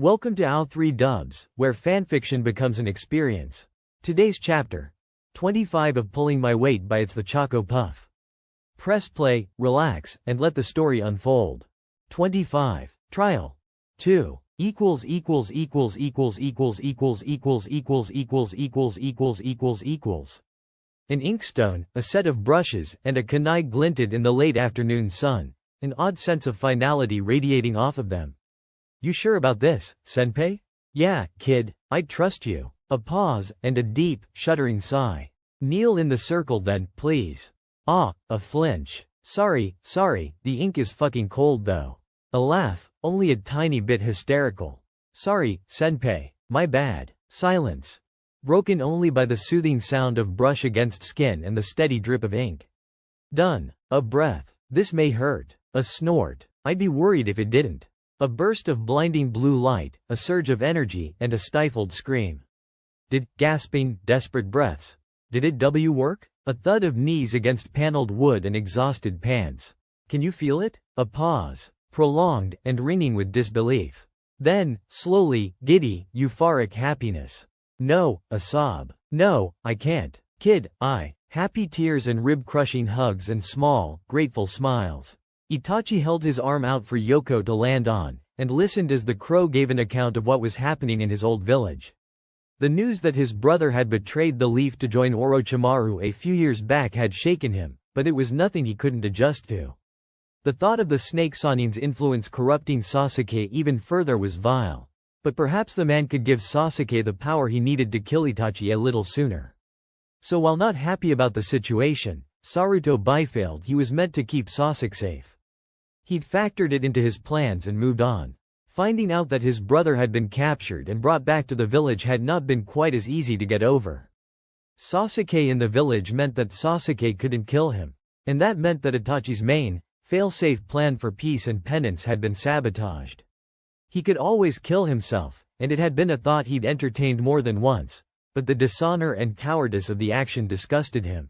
Welcome to II.3 Dubs, where fanfiction becomes an experience. Today's chapter 25 of Pulling My Weight by itsthechocopuff. Press play, relax, and let the story unfold. 25. Trial. 2. Equals. An inkstone, a set of brushes, and a kunai glinted in the late afternoon sun, an odd sense of finality radiating off of them. You sure about this, senpai? Yeah, kid, I'd trust you. A pause, and a deep, shuddering sigh. Kneel in the circle then, please. Ah, a flinch. Sorry, the ink is fucking cold though. A laugh, only a tiny bit hysterical. Sorry, senpai, my bad. Silence. Broken only by the soothing sound of brush against skin and the steady drip of ink. Done. A breath. This may hurt. A snort. I'd be worried if it didn't. A burst of blinding blue light, a surge of energy, and a stifled scream. Gasping, desperate breaths. Did it work? A thud of knees against paneled wood and exhausted pants. Can you feel it? A pause. Prolonged, and ringing with disbelief. Then, slowly, giddy, euphoric happiness. No, a sob. No, I can't. Kid, happy tears and rib-crushing hugs and small, grateful smiles. Itachi held his arm out for Yoko to land on, and listened as the crow gave an account of what was happening in his old village. The news that his brother had betrayed the leaf to join Orochimaru a few years back had shaken him, but it was nothing he couldn't adjust to. The thought of the snake Sanin's influence corrupting Sasuke even further was vile. But perhaps the man could give Sasuke the power he needed to kill Itachi a little sooner. So while not happy about the situation, Saruto bifailed he was meant to keep Sasuke safe. He'd factored it into his plans and moved on. Finding out that his brother had been captured and brought back to the village had not been quite as easy to get over. Sasuke in the village meant that Sasuke couldn't kill him. And that meant that Itachi's main, fail-safe plan for peace and penance had been sabotaged. He could always kill himself, and it had been a thought he'd entertained more than once, but the dishonor and cowardice of the action disgusted him.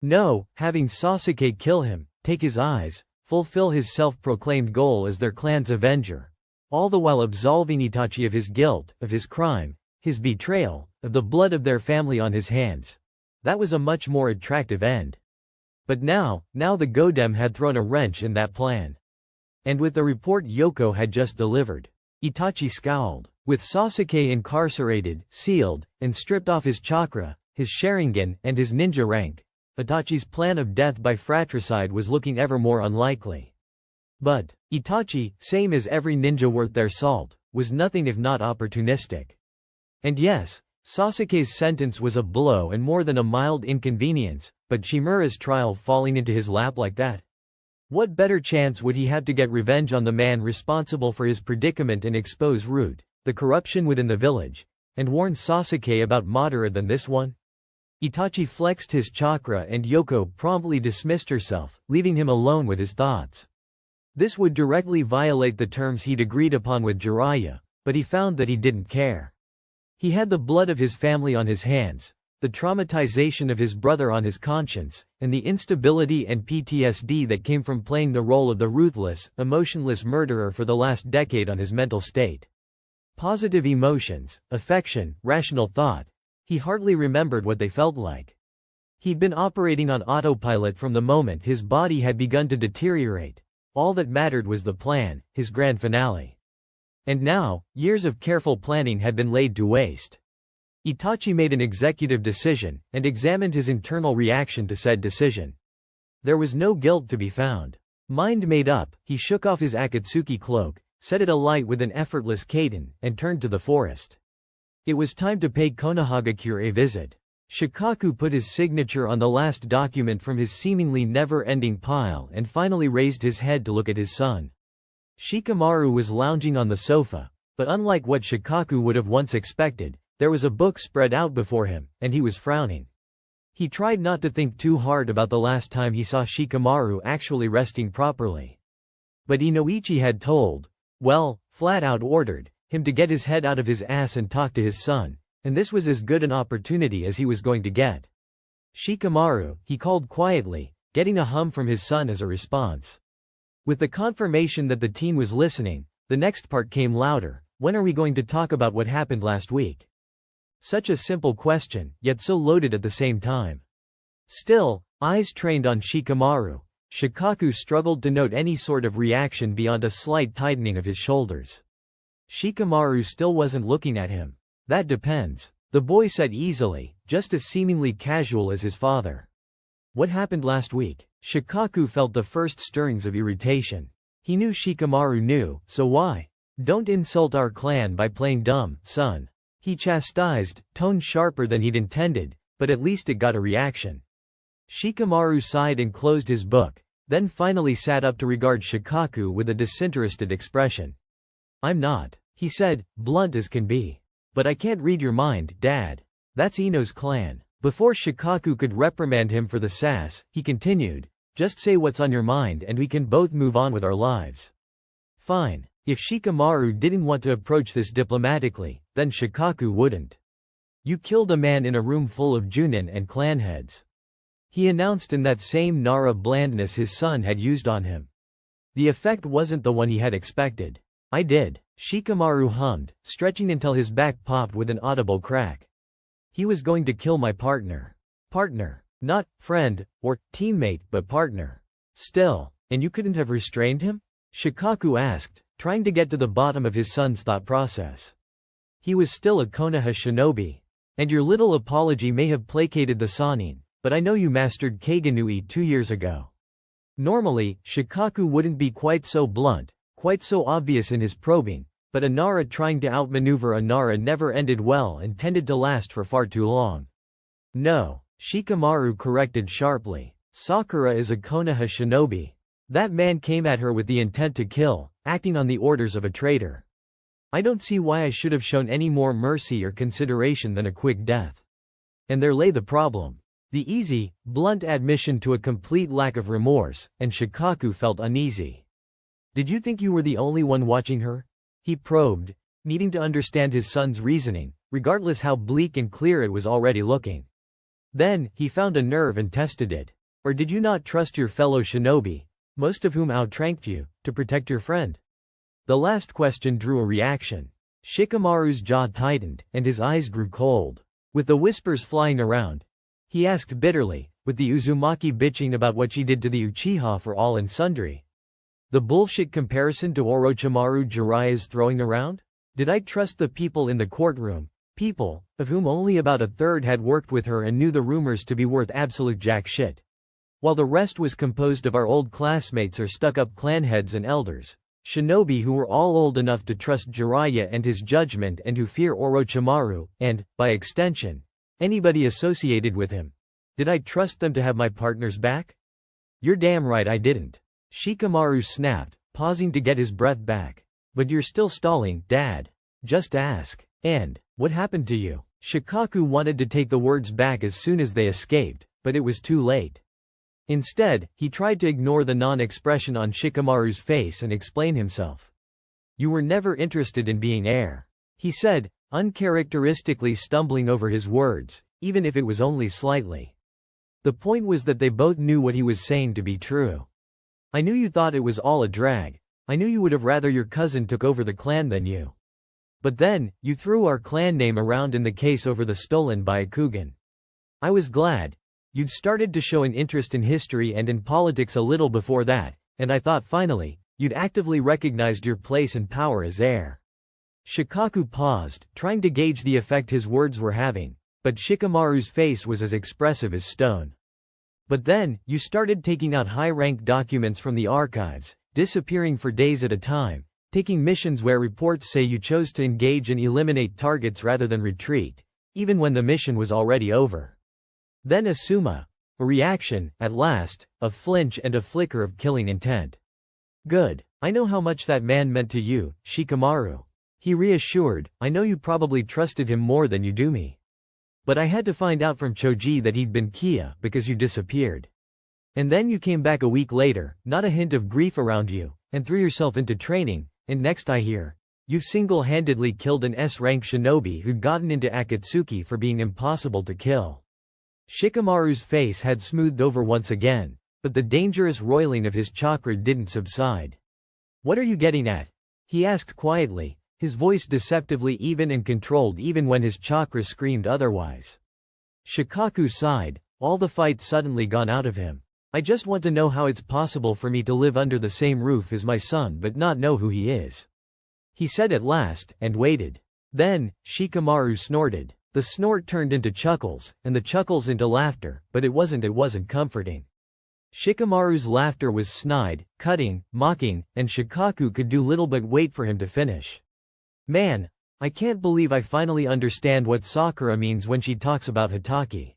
No, having Sasuke kill him, take his eyes, fulfill his self-proclaimed goal as their clan's avenger, all the while absolving Itachi of his guilt, of his crime, his betrayal, of the blood of their family on his hands. That was a much more attractive end. But now the Godem had thrown a wrench in that plan. And with the report Yoko had just delivered, Itachi scowled. With Sasuke incarcerated, sealed, and stripped off his chakra, his Sharingan, and his ninja rank, Itachi's plan of death by fratricide was looking ever more unlikely. But Itachi, same as every ninja worth their salt, was nothing if not opportunistic. And yes, Sasuke's sentence was a blow and more than a mild inconvenience, but Shimura's trial falling into his lap like that? What better chance would he have to get revenge on the man responsible for his predicament and expose root, the corruption within the village, and warn Sasuke about Madara than this one? Itachi flexed his chakra and Yoko promptly dismissed herself, leaving him alone with his thoughts. This would directly violate the terms he'd agreed upon with Jiraiya, but he found that he didn't care. He had the blood of his family on his hands, the traumatization of his brother on his conscience, and the instability and PTSD that came from playing the role of the ruthless, emotionless murderer for the last decade on his mental state. Positive emotions, affection, rational thought. He hardly remembered what they felt like. He'd been operating on autopilot from the moment his body had begun to deteriorate. All that mattered was the plan, his grand finale. And now, years of careful planning had been laid to waste. Itachi made an executive decision, and examined his internal reaction to said decision. There was no guilt to be found. Mind made up, he shook off his Akatsuki cloak, set it alight with an effortless cadence, and turned to the forest. It was time to pay Konohagakure a visit. Shikaku put his signature on the last document from his seemingly never-ending pile and finally raised his head to look at his son. Shikamaru was lounging on the sofa, but unlike what Shikaku would have once expected, there was a book spread out before him, and he was frowning. He tried not to think too hard about the last time he saw Shikamaru actually resting properly. But Inoichi had flat out ordered, him to get his head out of his ass and talk to his son, and this was as good an opportunity as he was going to get. Shikamaru, he called quietly, getting a hum from his son as a response. With the confirmation that the teen was listening, the next part came louder. When are we going to talk about what happened last week? Such a simple question, yet so loaded at the same time. Still, eyes trained on Shikamaru, Shikaku struggled to note any sort of reaction beyond a slight tightening of his shoulders. Shikamaru still wasn't looking at him. That depends, the boy said easily, just as seemingly casual as his father. What happened last week? Shikaku felt the first stirrings of irritation. He knew Shikamaru knew, so why? Don't insult our clan by playing dumb, son. He chastised, tone sharper than he'd intended, but at least it got a reaction. Shikamaru sighed and closed his book, then finally sat up to regard Shikaku with a disinterested expression. I'm not, he said, blunt as can be. But I can't read your mind, Dad. That's Ino's clan. Before Shikaku could reprimand him for the sass, he continued, just say what's on your mind and we can both move on with our lives. Fine. If Shikamaru didn't want to approach this diplomatically, then Shikaku wouldn't. You killed a man in a room full of Junin and clan heads. He announced in that same Nara blandness his son had used on him. The effect wasn't the one he had expected. I did, Shikamaru hummed, stretching until his back popped with an audible crack. He was going to kill my partner. Partner. Not friend, or teammate, but partner. Still, and you couldn't have restrained him? Shikaku asked, trying to get to the bottom of his son's thought process. He was still a Konoha shinobi. And your little apology may have placated the Sannin, but I know you mastered Kaiganui 2 years ago. Normally, Shikaku wouldn't be quite so blunt, quite so obvious in his probing, but a Nara trying to outmaneuver a Nara never ended well and tended to last for far too long. No, Shikamaru corrected sharply. Sakura is a Konoha shinobi. That man came at her with the intent to kill, acting on the orders of a traitor. I don't see why I should have shown any more mercy or consideration than a quick death. And there lay the problem. The easy, blunt admission to a complete lack of remorse, and Shikaku felt uneasy. Did you think you were the only one watching her? He probed, needing to understand his son's reasoning, regardless how bleak and clear it was already looking. Then, he found a nerve and tested it. Or did you not trust your fellow shinobi, most of whom outranked you, to protect your friend? The last question drew a reaction. Shikamaru's jaw tightened, and his eyes grew cold. With the whispers flying around, he asked bitterly, with the Uzumaki bitching about what she did to the Uchiha for all and sundry. The bullshit comparison to Orochimaru Jiraiya's throwing around? Did I trust the people in the courtroom, people, of whom only about a third had worked with her and knew the rumors to be worth absolute jack shit? While the rest was composed of our old classmates or stuck-up clan heads and elders, shinobi who were all old enough to trust Jiraiya and his judgment and who fear Orochimaru, and, by extension, anybody associated with him. Did I trust them to have my partner's back? You're damn right I didn't. Shikamaru snapped, pausing to get his breath back. But you're still stalling, Dad. Just ask. And, what happened to you? Shikaku wanted to take the words back as soon as they escaped, but it was too late. Instead, he tried to ignore the non-expression on Shikamaru's face and explain himself. You were never interested in being heir, he said, uncharacteristically stumbling over his words, even if it was only slightly. The point was that they both knew what he was saying to be true. I knew you thought it was all a drag. I knew you would have rather your cousin took over the clan than you. But then, you threw our clan name around in the case over the stolen Byakugan. I was glad. You'd started to show an interest in history and in politics a little before that, and I thought finally, you'd actively recognized your place and power as heir. Shikaku paused, trying to gauge the effect his words were having, but Shikamaru's face was as expressive as stone. But then, you started taking out high-rank documents from the archives, disappearing for days at a time, taking missions where reports say you chose to engage and eliminate targets rather than retreat, even when the mission was already over. Then a reaction, at last, a flinch and a flicker of killing intent. Good. I know how much that man meant to you, Shikamaru. He reassured, I know you probably trusted him more than you do me. But I had to find out from Choji that he'd been Kia because you disappeared. And then you came back a week later, not a hint of grief around you, and threw yourself into training, and next I hear, you've single-handedly killed an S-rank shinobi who'd gotten into Akatsuki for being impossible to kill. Shikamaru's face had smoothed over once again, but the dangerous roiling of his chakra didn't subside. What are you getting at? He asked quietly, his voice deceptively even and controlled even when his chakra screamed otherwise. Shikaku sighed, all the fight suddenly gone out of him. I just want to know how it's possible for me to live under the same roof as my son but not know who he is. He said at last, and waited. Then, Shikamaru snorted. The snort turned into chuckles, and the chuckles into laughter, but it wasn't comforting. Shikamaru's laughter was snide, cutting, mocking, and Shikaku could do little but wait for him to finish. Man, I can't believe I finally understand what Sakura means when she talks about Hitaki.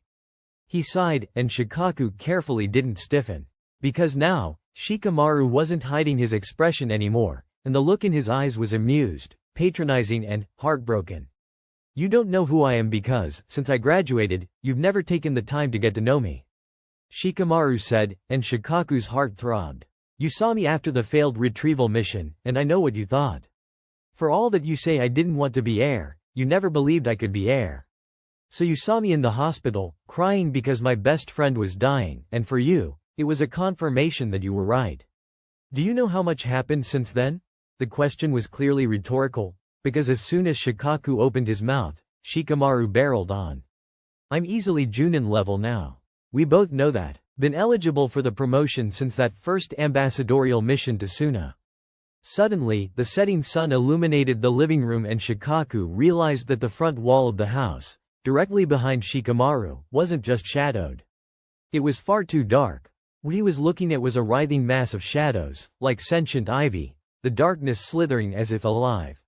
He sighed, and Shikaku carefully didn't stiffen. Because now, Shikamaru wasn't hiding his expression anymore, and the look in his eyes was amused, patronizing and heartbroken. You don't know who I am because, since I graduated, you've never taken the time to get to know me. Shikamaru said, and Shikaku's heart throbbed. You saw me after the failed retrieval mission, and I know what you thought. For all that you say I didn't want to be heir, you never believed I could be heir. So you saw me in the hospital, crying because my best friend was dying, and for you, it was a confirmation that you were right. Do you know how much happened since then? The question was clearly rhetorical, because as soon as Shikaku opened his mouth, Shikamaru barreled on. I'm easily Junin level now. We both know that. Been eligible for the promotion since that first ambassadorial mission to Suna. Suddenly, the setting sun illuminated the living room and Shikaku realized that the front wall of the house, directly behind Shikamaru, wasn't just shadowed. It was far too dark. What he was looking at was a writhing mass of shadows, like sentient ivy, the darkness slithering as if alive.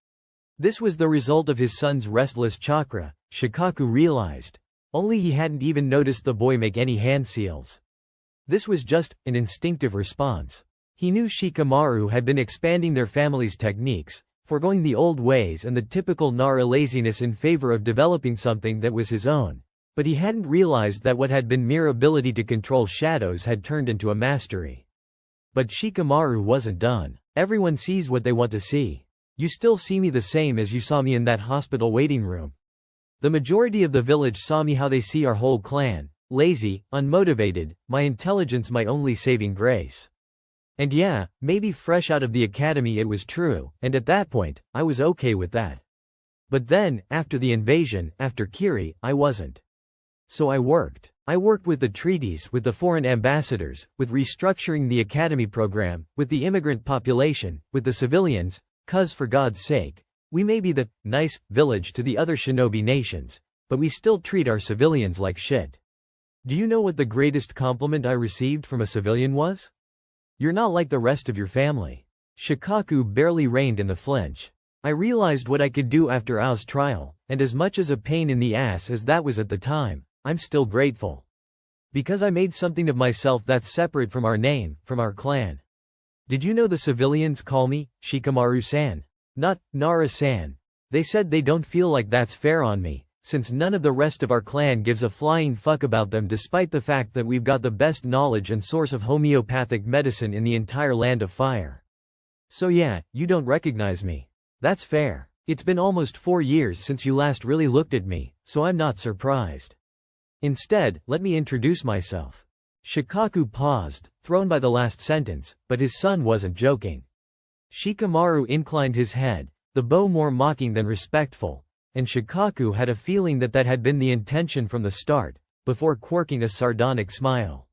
This was the result of his son's restless chakra, Shikaku realized. Only he hadn't even noticed the boy make any hand seals. This was just an instinctive response. He knew Shikamaru had been expanding their family's techniques, foregoing the old ways and the typical Nara laziness in favor of developing something that was his own. But he hadn't realized that what had been mere ability to control shadows had turned into a mastery. But Shikamaru wasn't done. Everyone sees what they want to see. You still see me the same as you saw me in that hospital waiting room. The majority of the village saw me how they see our whole clan, lazy, unmotivated, my intelligence my only saving grace. And yeah, maybe fresh out of the academy it was true, and at that point, I was okay with that. But then, after the invasion, after Kiri, I wasn't. So I worked. I worked with the treaties, with the foreign ambassadors, with restructuring the academy program, with the immigrant population, with the civilians, 'cause for God's sake, we may be the nice village to the other shinobi nations, but we still treat our civilians like shit. Do you know what the greatest compliment I received from a civilian was? You're not like the rest of your family. Shikaku barely reined in the flinch. I realized what I could do after Ao's trial, and as much as a pain in the ass as that was at the time, I'm still grateful. Because I made something of myself that's separate from our name, from our clan. Did you know the civilians call me Shikamaru-san? Not Nara-san. They said they don't feel like that's fair on me, since none of the rest of our clan gives a flying fuck about them despite the fact that we've got the best knowledge and source of homeopathic medicine in the entire land of fire. So yeah, you don't recognize me. That's fair. It's been almost 4 years since you last really looked at me, so I'm not surprised. Instead, let me introduce myself. Shikaku paused, thrown by the last sentence, but his son wasn't joking. Shikamaru inclined his head, the bow more mocking than respectful, and Shikaku had a feeling that that had been the intention from the start, before quirking a sardonic smile.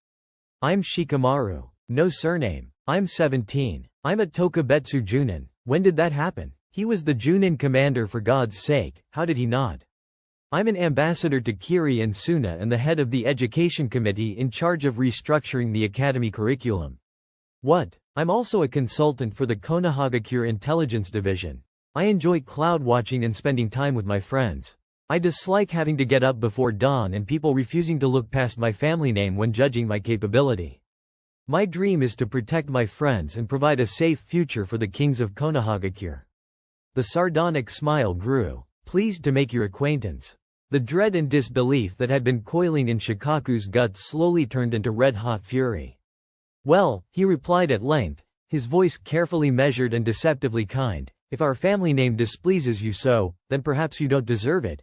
I'm Shikamaru. No surname. I'm 17. I'm a Tokubetsu Junin. When did that happen? He was the Junin commander for God's sake, how did he not? I'm an ambassador to Kiri and Suna and the head of the education committee in charge of restructuring the academy curriculum. What? I'm also a consultant for the Konohagakure Intelligence Division. I enjoy cloud watching and spending time with my friends. I dislike having to get up before dawn and people refusing to look past my family name when judging my capability. My dream is to protect my friends and provide a safe future for the kings of Konohagakure. The sardonic smile grew. Pleased to make your acquaintance. The dread and disbelief that had been coiling in Shikaku's gut slowly turned into red-hot fury. Well, he replied at length, his voice carefully measured and deceptively kind, if our family name displeases you so, then perhaps you don't deserve it,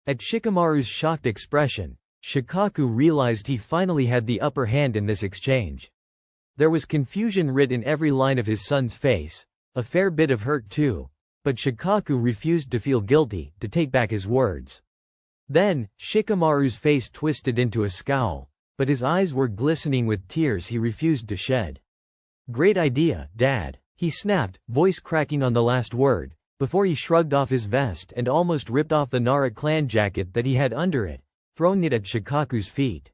At Shikamaru's shocked expression, Shikaku realized he finally had the upper hand in this exchange. There was confusion writ in every line of his son's face, a fair bit of hurt too, but Shikaku refused to feel guilty, to take back his words. Then, Shikamaru's face twisted into a scowl, but his eyes were glistening with tears he refused to shed. "Great idea, Dad," he snapped, voice cracking on the last word, before he shrugged off his vest and almost ripped off the Nara clan jacket that he had under it, throwing it at Shikaku's feet.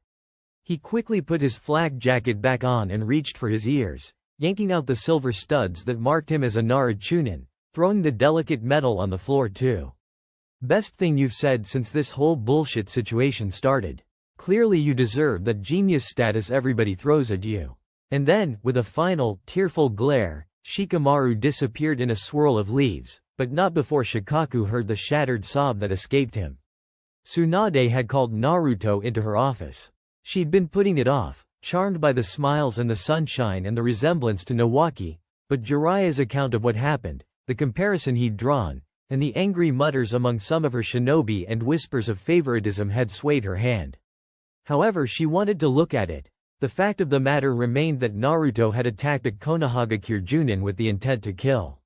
He quickly put his flak jacket back on and reached for his ears, yanking out the silver studs that marked him as a Nara Chunin, throwing the delicate metal on the floor too. "Best thing you've said since this whole bullshit situation started. Clearly you deserve that genius status everybody throws at you." And then, with a final, tearful glare, Shikamaru disappeared in a swirl of leaves, but not before Shikaku heard the shattered sob that escaped him. Tsunade had called Naruto into her office. She'd been putting it off, charmed by the smiles and the sunshine and the resemblance to Nawaki, but Jiraiya's account of what happened, the comparison he'd drawn, and the angry mutters among some of her shinobi and whispers of favoritism had swayed her hand. However, she wanted to look at it. The fact of the matter remained that Naruto had attacked a Konohagakure Junin with the intent to kill.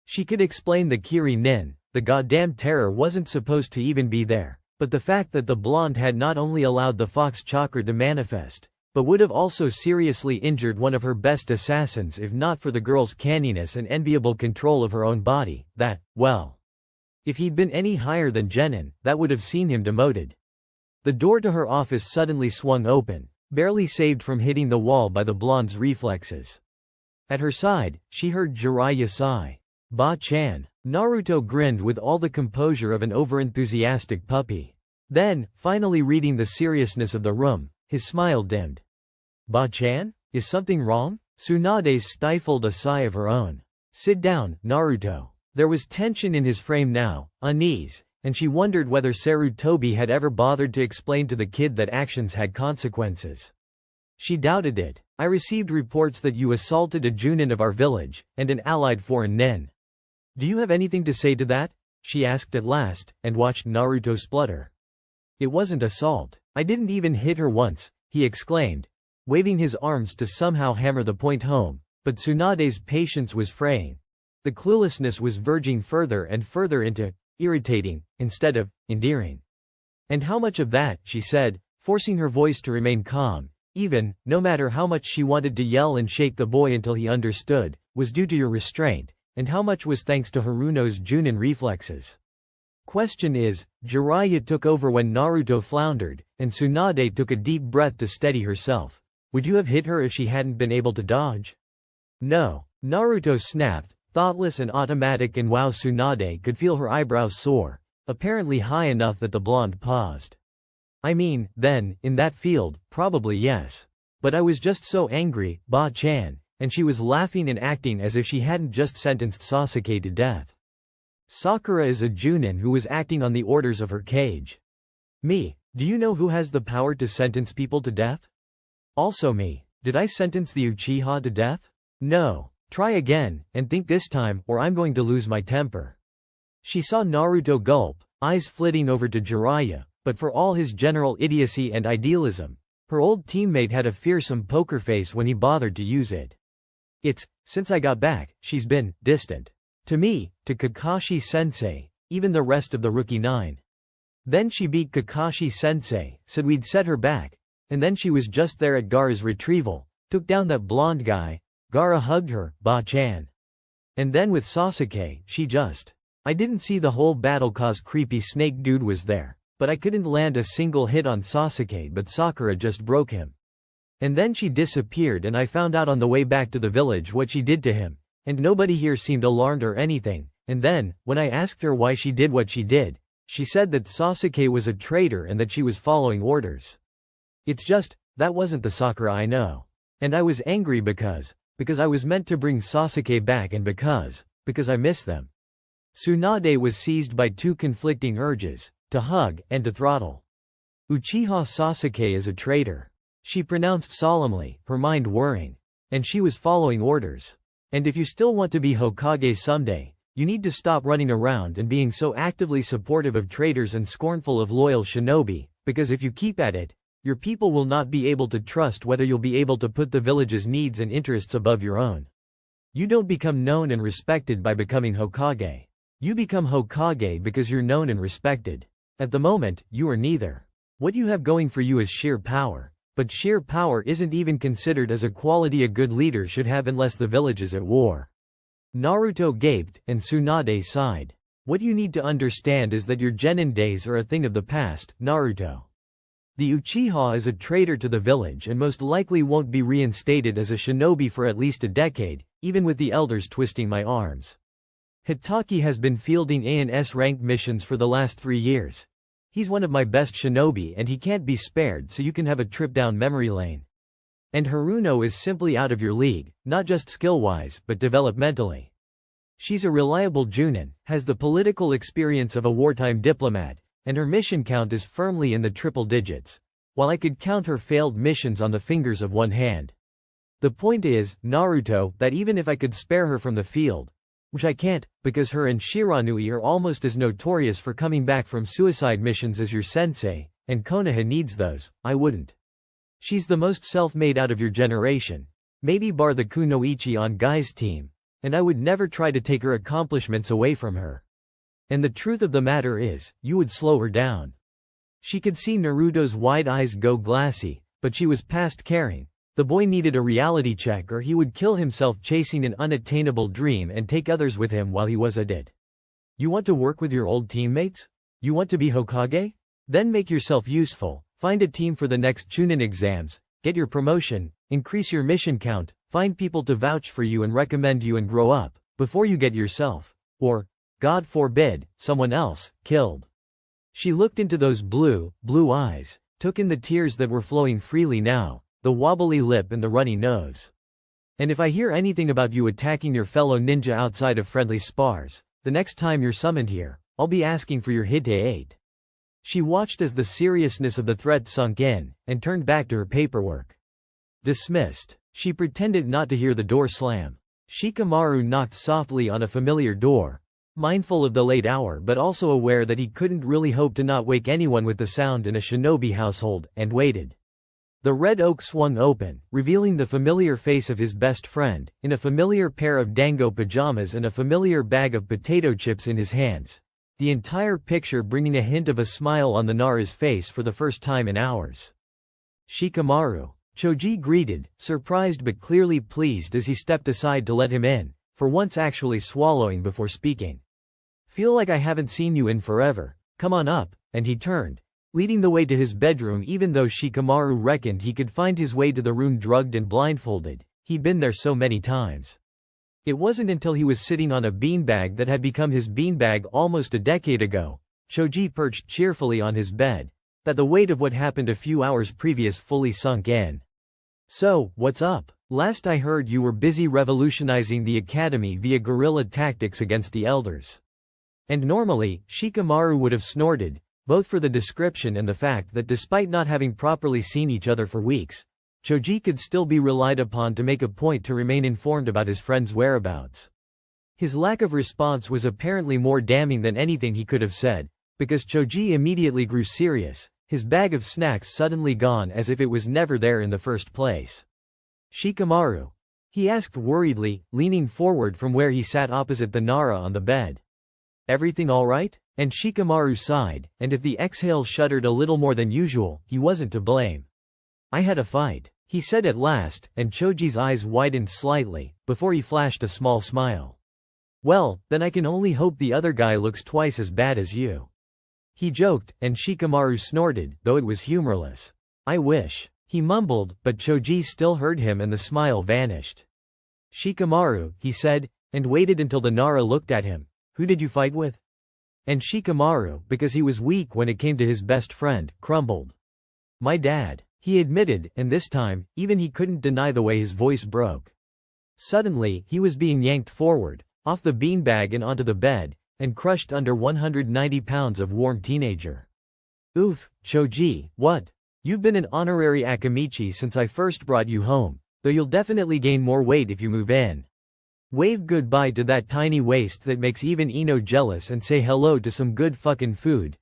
She could explain the Kiri Nin, the goddamn terror wasn't supposed to even be there, but the fact that the blonde had not only allowed the fox chakra to manifest, but would have also seriously injured one of her best assassins if not for the girl's canniness and enviable control of her own body, that, well, if he'd been any higher than Genin, that would have seen him demoted. The door to her office suddenly swung open, barely saved from hitting the wall by the blonde's reflexes. At her side, she heard Jiraiya sigh. "Ba-chan." Naruto grinned with all the composure of an overenthusiastic puppy. Then, finally reading the seriousness of the room, his smile dimmed. "Ba-chan? Is something wrong?" Tsunade stifled a sigh of her own. "Sit down, Naruto." There was tension in his frame now, unease, and she wondered whether Sarutobi had ever bothered to explain to the kid that actions had consequences. She doubted it. "I received reports that you assaulted a Junin of our village, and an allied foreign nin. Do you have anything to say to that?" she asked at last, and watched Naruto splutter. "It wasn't assault. I didn't even hit her once," he exclaimed, waving his arms to somehow hammer the point home, but Tsunade's patience was fraying. The cluelessness was verging further and further into irritating, instead of endearing. "And how much of that," she said, forcing her voice to remain calm, even, no matter how much she wanted to yell and shake the boy until he understood, "was due to your restraint, and how much was thanks to Haruno's Junin reflexes?" Question is, Jiraiya took over when Naruto floundered, and Tsunade took a deep breath to steady herself. "Would you have hit her if she hadn't been able to dodge?" "No," Naruto snapped, thoughtless and automatic, and wow, Tsunade could feel her eyebrows soar, apparently high enough that the blonde paused. "I mean, then, in that field, probably yes. But I was just so angry, Ba-chan," and she was laughing and acting as if she hadn't just sentenced Sasuke to death. "Sakura is a Junin who was acting on the orders of her cage." "Me? Do you know who has the power to sentence people to death?" "Also me. Did I sentence the Uchiha to death?" "No. Try again, and think this time, or I'm going to lose my temper." She saw Naruto gulp, eyes flitting over to Jiraiya, but for all his general idiocy and idealism, her old teammate had a fearsome poker face when he bothered to use it. Since I got back, she's been distant. To me, to Kakashi-sensei, even the rest of the Rookie 9. Then she beat Kakashi-sensei, said we'd set her back, and then she was just there at Gaara's retrieval, took down that blonde guy, Gaara hugged her, Ba-chan. And then with Sasuke, I didn't see the whole battle cause creepy snake dude was there, but I couldn't land a single hit on Sasuke, but Sakura just broke him. And then she disappeared and I found out on the way back to the village what she did to him, and nobody here seemed alarmed or anything, and then, when I asked her why she did what she did, she said that Sasuke was a traitor and that she was following orders. That wasn't the Sakura I know. And I was angry because I was meant to bring Sasuke back and because I miss them." Tsunade was seized by two conflicting urges, to hug and to throttle. "Uchiha Sasuke is a traitor," she pronounced solemnly, her mind whirring. "And she was following orders. And if you still want to be Hokage someday, you need to stop running around and being so actively supportive of traitors and scornful of loyal shinobi, because if you keep at it, your people will not be able to trust whether you'll be able to put the village's needs and interests above your own. You don't become known and respected by becoming Hokage. You become Hokage because you're known and respected. At the moment, you are neither. What you have going for you is sheer power. But sheer power isn't even considered as a quality a good leader should have unless the village is at war. Naruto gaped, and Tsunade sighed. What you need to understand is that your genin days are a thing of the past, Naruto. The Uchiha is a traitor to the village and most likely won't be reinstated as a shinobi for at least a decade, even with the elders twisting my arms. Hitaki has been fielding ANS ranked missions for the last 3 years. He's one of my best shinobi and he can't be spared, so you can have a trip down memory lane. And Haruno is simply out of your league, not just skill-wise, but developmentally. She's a reliable Junin, has the political experience of a wartime diplomat, and her mission count is firmly in the triple digits, while I could count her failed missions on the fingers of one hand. The point is, Naruto, that even if I could spare her from the field, which I can't, because her and Shiranui are almost as notorious for coming back from suicide missions as your sensei, and Konoha needs those, I wouldn't. She's the most self-made out of your generation, maybe bar the Kunoichi on Guy's team, and I would never try to take her accomplishments away from her. And the truth of the matter is, you would slow her down. She could see Naruto's wide eyes go glassy, but she was past caring. The boy needed a reality check or he would kill himself chasing an unattainable dream and take others with him while he was at it. You want to work with your old teammates? You want to be Hokage? Then make yourself useful, find a team for the next Chunin exams, get your promotion, increase your mission count, find people to vouch for you and recommend you and grow up, before you get yourself, or, God forbid, someone else, killed. She looked into those blue eyes, took in the tears that were flowing freely now, the wobbly lip and the runny nose. And if I hear anything about you attacking your fellow ninja outside of friendly spars, the next time you're summoned here, I'll be asking for your Hite 8. She watched as the seriousness of the threat sunk in, and turned back to her paperwork. Dismissed. She pretended not to hear the door slam. Shikamaru knocked softly on a familiar door, mindful of the late hour but also aware that he couldn't really hope to not wake anyone with the sound in a shinobi household, and waited. The red oak swung open, revealing the familiar face of his best friend, in a familiar pair of dango pajamas and a familiar bag of potato chips in his hands, the entire picture bringing a hint of a smile on the Nara's face for the first time in hours. Shikamaru. Choji greeted, surprised but clearly pleased as he stepped aside to let him in, for once actually swallowing before speaking. Feel like I haven't seen you in forever, come on up, and he turned, leading the way to his bedroom even though Shikamaru reckoned he could find his way to the room drugged and blindfolded, he'd been there so many times. It wasn't until he was sitting on a beanbag that had become his beanbag almost a decade ago, Choji perched cheerfully on his bed, that the weight of what happened a few hours previous fully sunk in. So, what's up? Last I heard you were busy revolutionizing the academy via guerrilla tactics against the elders. And normally, Shikamaru would have snorted, both for the description and the fact that despite not having properly seen each other for weeks, Choji could still be relied upon to make a point to remain informed about his friend's whereabouts. His lack of response was apparently more damning than anything he could have said, because Choji immediately grew serious, his bag of snacks suddenly gone as if it was never there in the first place. Shikamaru? He asked worriedly, leaning forward from where he sat opposite the Nara on the bed. Everything all right? And Shikamaru sighed, and if the exhale shuddered a little more than usual, he wasn't to blame. I had a fight, he said at last, and Choji's eyes widened slightly, before he flashed a small smile. Well, then I can only hope the other guy looks twice as bad as you. He joked, and Shikamaru snorted, though it was humorless. I wish. He mumbled, but Choji still heard him and the smile vanished. Shikamaru, he said, and waited until the Nara looked at him. Who did you fight with? And Shikamaru, because he was weak when it came to his best friend, crumbled. My dad, he admitted, and this time, even he couldn't deny the way his voice broke. Suddenly, he was being yanked forward, off the beanbag and onto the bed, and crushed under 190 pounds of warm teenager. Oof, Choji, what? You've been an honorary Akamichi since I first brought you home, though you'll definitely gain more weight if you move in. Wave goodbye to that tiny waist that makes even Ino jealous and say hello to some good fucking food.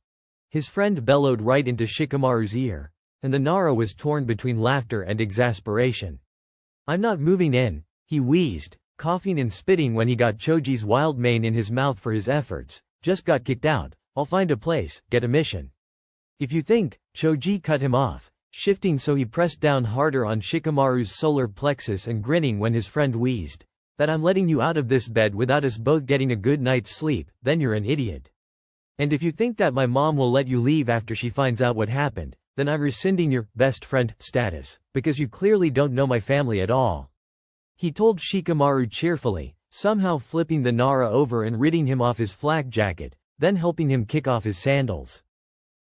His friend bellowed right into Shikamaru's ear, and the Nara was torn between laughter and exasperation. I'm not moving in, he wheezed, coughing and spitting when he got Choji's wild mane in his mouth for his efforts. Just got kicked out. I'll find a place, get a mission. If you think, Choji cut him off, shifting so he pressed down harder on Shikamaru's solar plexus and grinning when his friend wheezed, that I'm letting you out of this bed without us both getting a good night's sleep, then you're an idiot. And if you think that my mom will let you leave after she finds out what happened, then I'm rescinding your best friend status, because you clearly don't know my family at all. He told Shikamaru cheerfully, somehow flipping the Nara over and ridding him off his flak jacket, then helping him kick off his sandals.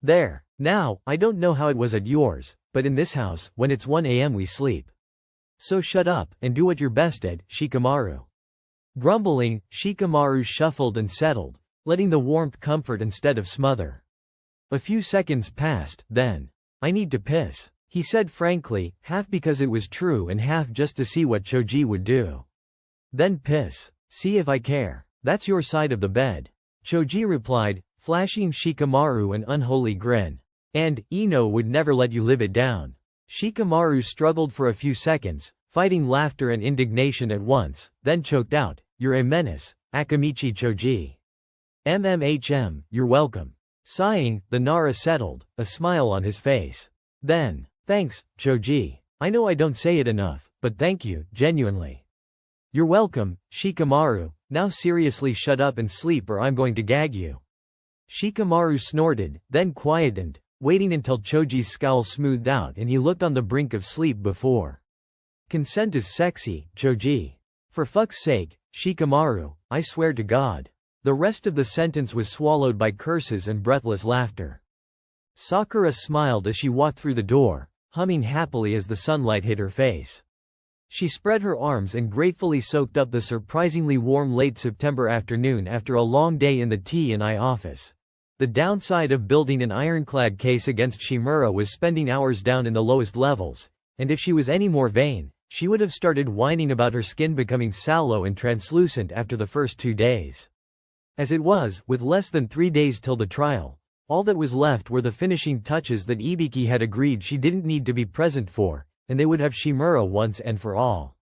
There. Now, I don't know how it was at yours, but in this house, when it's 1 a.m. we sleep. So shut up, and do what you're best at, Shikamaru. Grumbling, Shikamaru shuffled and settled, letting the warmth comfort instead of smother. A few seconds passed, then, I need to piss, he said frankly, half because it was true and half just to see what Choji would do. Then piss. See if I care. That's your side of the bed. Choji replied, flashing Shikamaru an unholy grin. And, Ino would never let you live it down. Shikamaru struggled for a few seconds, fighting laughter and indignation at once, then choked out, you're a menace, Akamichi Choji. You're welcome. Sighing, the Nara settled, a smile on his face. Then, thanks, Choji. I know I don't say it enough, but thank you, genuinely. You're welcome, Shikamaru. Now seriously shut up and sleep or I'm going to gag you. Shikamaru snorted, then quietened, waiting until Choji's scowl smoothed out and he looked on the brink of sleep before. Consent is sexy, Choji. For fuck's sake, Shikamaru, I swear to God. The rest of the sentence was swallowed by curses and breathless laughter. Sakura smiled as she walked through the door, humming happily as the sunlight hit her face. She spread her arms and gratefully soaked up the surprisingly warm late September afternoon after a long day in the T&I office. The downside of building an ironclad case against Shimura was spending hours down in the lowest levels, and if she was any more vain, she would have started whining about her skin becoming sallow and translucent after the first 2 days. As it was, with less than 3 days till the trial, all that was left were the finishing touches that Ibiki had agreed she didn't need to be present for, and they would have Shimura once and for all.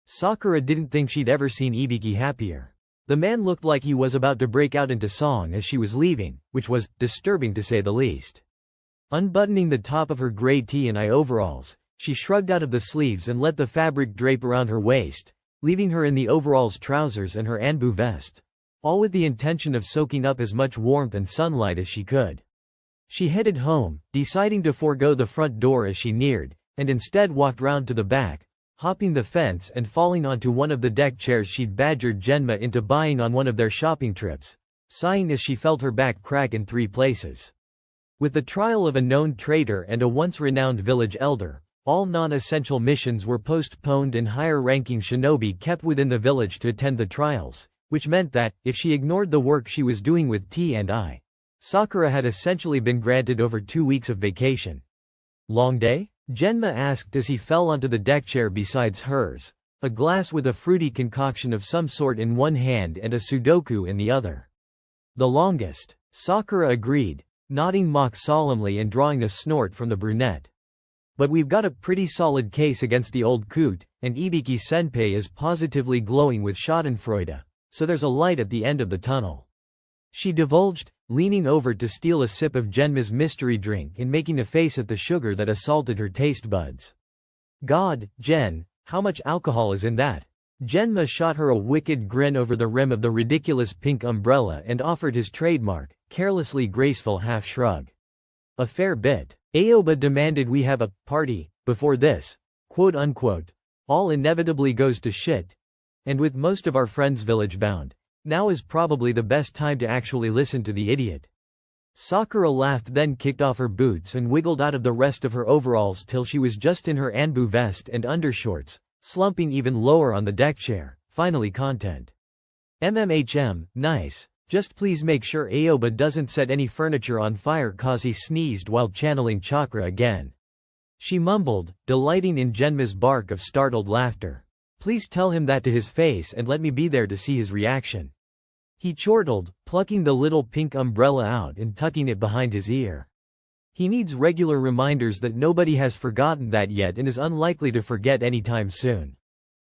Sakura didn't think she'd ever seen Ibiki happier. The man looked like he was about to break out into song as she was leaving, which was disturbing to say the least. Unbuttoning the top of her gray T&I overalls, she shrugged out of the sleeves and let the fabric drape around her waist, leaving her in the overalls, trousers and her Anbu vest, all with the intention of soaking up as much warmth and sunlight as she could. She headed home, deciding to forego the front door as she neared, and instead walked round to the back, hopping the fence and falling onto one of the deck chairs she'd badgered Genma into buying on one of their shopping trips, sighing as she felt her back crack in 3 places. With the trial of a known traitor and a once-renowned village elder, all non-essential missions were postponed and higher-ranking shinobi kept within the village to attend the trials, which meant that, if she ignored the work she was doing with T&I, Sakura had essentially been granted over 2 weeks of vacation. Long day? Genma asked as he fell onto the deck chair beside hers, a glass with a fruity concoction of some sort in one hand and a Sudoku in the other. The longest, Sakura agreed, nodding mock solemnly and drawing a snort from the brunette. But we've got a pretty solid case against the old coot, and Ibiki-senpai is positively glowing with schadenfreude, so there's a light at the end of the tunnel. She divulged, leaning over to steal a sip of Genma's mystery drink and making a face at the sugar that assaulted her taste buds. God, Gen, how much alcohol is in that? Genma shot her a wicked grin over the rim of the ridiculous pink umbrella and offered his trademark, carelessly graceful half shrug. A fair bit. Aoba demanded we have a party before this, quote unquote, all inevitably goes to shit. And with most of our friends village bound, now is probably the best time to actually listen to the idiot. Sakura laughed, then kicked off her boots and wiggled out of the rest of her overalls till she was just in her Anbu vest and undershorts, slumping even lower on the deck chair, finally content. Nice. Just please make sure Aoba doesn't set any furniture on fire cause he sneezed while channeling chakra again. She mumbled, delighting in Genma's bark of startled laughter. Please tell him that to his face and let me be there to see his reaction. He chortled, plucking the little pink umbrella out and tucking it behind his ear. He needs regular reminders that nobody has forgotten that yet and is unlikely to forget anytime soon.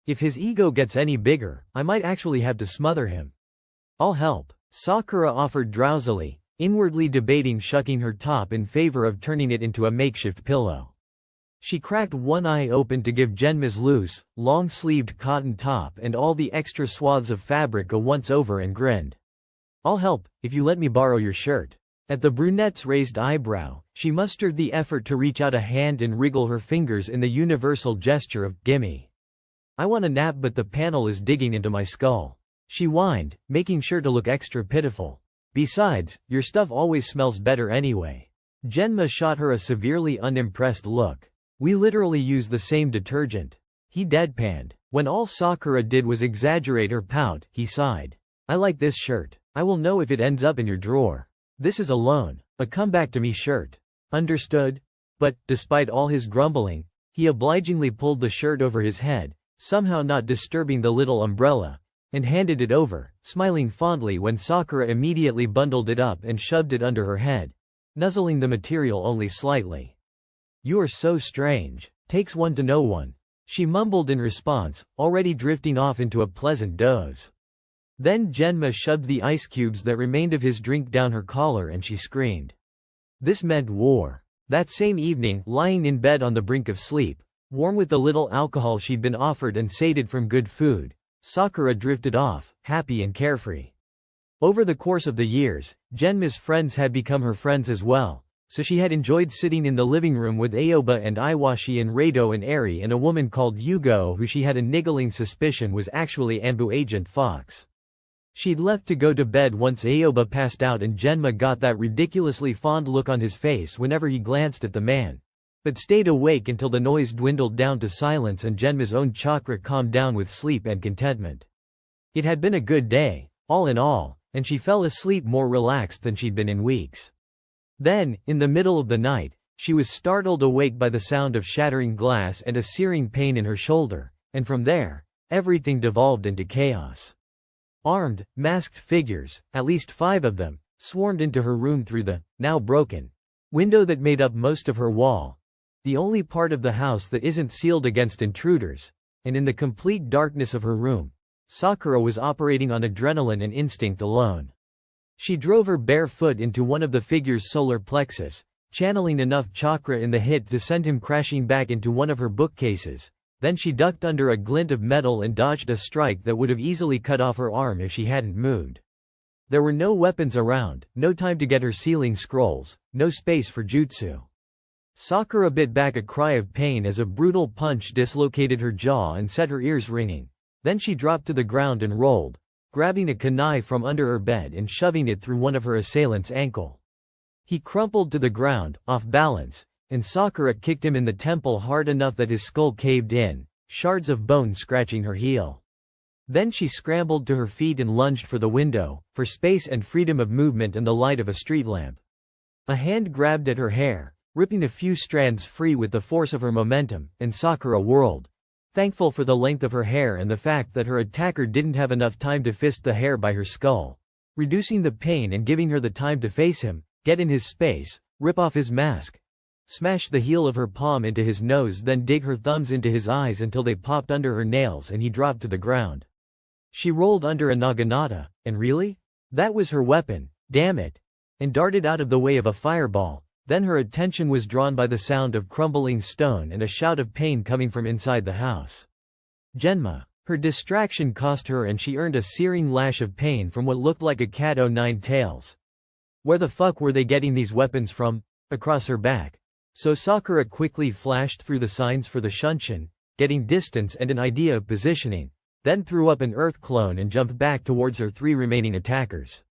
If his ego gets any bigger, I might actually have to smother him. I'll help, Sakura offered drowsily, inwardly debating shucking her top in favor of turning it into a makeshift pillow. She cracked one eye open to give Genma's loose, long-sleeved cotton top and all the extra swaths of fabric a once-over and grinned. I'll help, if you let me borrow your shirt. At the brunette's raised eyebrow, she mustered the effort to reach out a hand and wriggle her fingers in the universal gesture of, gimme. I want a nap but the panel is digging into my skull. She whined, making sure to look extra pitiful. Besides, your stuff always smells better anyway. Genma shot her a severely unimpressed look. We literally use the same detergent. He deadpanned. When all Sakura did was exaggerate her pout, he sighed. I like this shirt. I will know if it ends up in your drawer. This is a loan. A come back to me shirt. Understood? But, despite all his grumbling, he obligingly pulled the shirt over his head, somehow not disturbing the little umbrella, and handed it over, smiling fondly when Sakura immediately bundled it up and shoved it under her head, nuzzling the material only slightly. You are so strange. Takes one to know one. She mumbled in response, already drifting off into a pleasant doze. Then Genma shoved the ice cubes that remained of his drink down her collar and she screamed. This meant war. That same evening, lying in bed on the brink of sleep, warm with the little alcohol she'd been offered and sated from good food, Sakura drifted off, happy and carefree. Over the course of the years, Genma's friends had become her friends as well, so she had enjoyed sitting in the living room with Aoba and Iwashi and Rado and Eri and a woman called Yugo who she had a niggling suspicion was actually Anbu Agent Fox. She'd left to go to bed once Aoba passed out and Genma got that ridiculously fond look on his face whenever he glanced at the man, but stayed awake until the noise dwindled down to silence and Genma's own chakra calmed down with sleep and contentment. It had been a good day, all in all, and she fell asleep more relaxed than she'd been in weeks. Then, in the middle of the night, she was startled awake by the sound of shattering glass and a searing pain in her shoulder, and from there, everything devolved into chaos. Armed, masked figures, at least 5 of them, swarmed into her room through the, now broken, window that made up most of her wall, the only part of the house that isn't sealed against intruders, and in the complete darkness of her room, Sakura was operating on adrenaline and instinct alone. She drove her bare foot into one of the figure's solar plexus, channeling enough chakra in the hit to send him crashing back into one of her bookcases. Then she ducked under a glint of metal and dodged a strike that would have easily cut off her arm if she hadn't moved. There were no weapons around, no time to get her sealing scrolls, no space for jutsu. Sakura bit back a cry of pain as a brutal punch dislocated her jaw and set her ears ringing. Then she dropped to the ground and rolled, grabbing a kunai from under her bed and shoving it through one of her assailant's ankle. He crumpled to the ground, off balance, and Sakura kicked him in the temple hard enough that his skull caved in, shards of bone scratching her heel. Then she scrambled to her feet and lunged for the window, for space and freedom of movement and the light of a street lamp. A hand grabbed at her hair, ripping a few strands free with the force of her momentum, and Sakura whirled, thankful for the length of her hair and the fact that her attacker didn't have enough time to fist the hair by her skull, reducing the pain and giving her the time to face him, get in his space, rip off his mask, smash the heel of her palm into his nose, then dig her thumbs into his eyes until they popped under her nails and he dropped to the ground. She rolled under a naginata, and really? That was her weapon, damn it, and darted out of the way of a fireball. Then her attention was drawn by the sound of crumbling stone and a shout of pain coming from inside the house. Genma. Her distraction cost her and she earned a searing lash of pain from what looked like a cat o' nine tails. Where the fuck were they getting these weapons from? Across her back. So Sakura quickly flashed through the signs for the shunshin, getting distance and an idea of positioning, then threw up an earth clone and jumped back towards her 3 remaining attackers.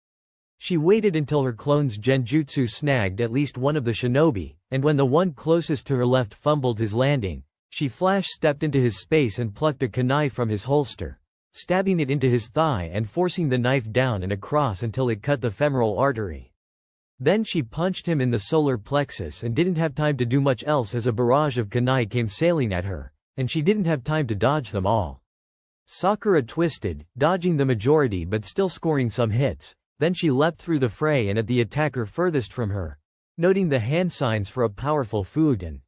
She waited until her clone's genjutsu snagged at least one of the shinobi, and when the one closest to her left fumbled his landing, she flash-stepped into his space and plucked a kunai from his holster, stabbing it into his thigh and forcing the knife down and across until it cut the femoral artery. Then she punched him in the solar plexus and didn't have time to do much else as a barrage of kunai came sailing at her, and she didn't have time to dodge them all. Sakura twisted, dodging the majority but still scoring some hits. Then she leapt through the fray and at the attacker furthest from her, noting the hand signs for a powerful Fudan.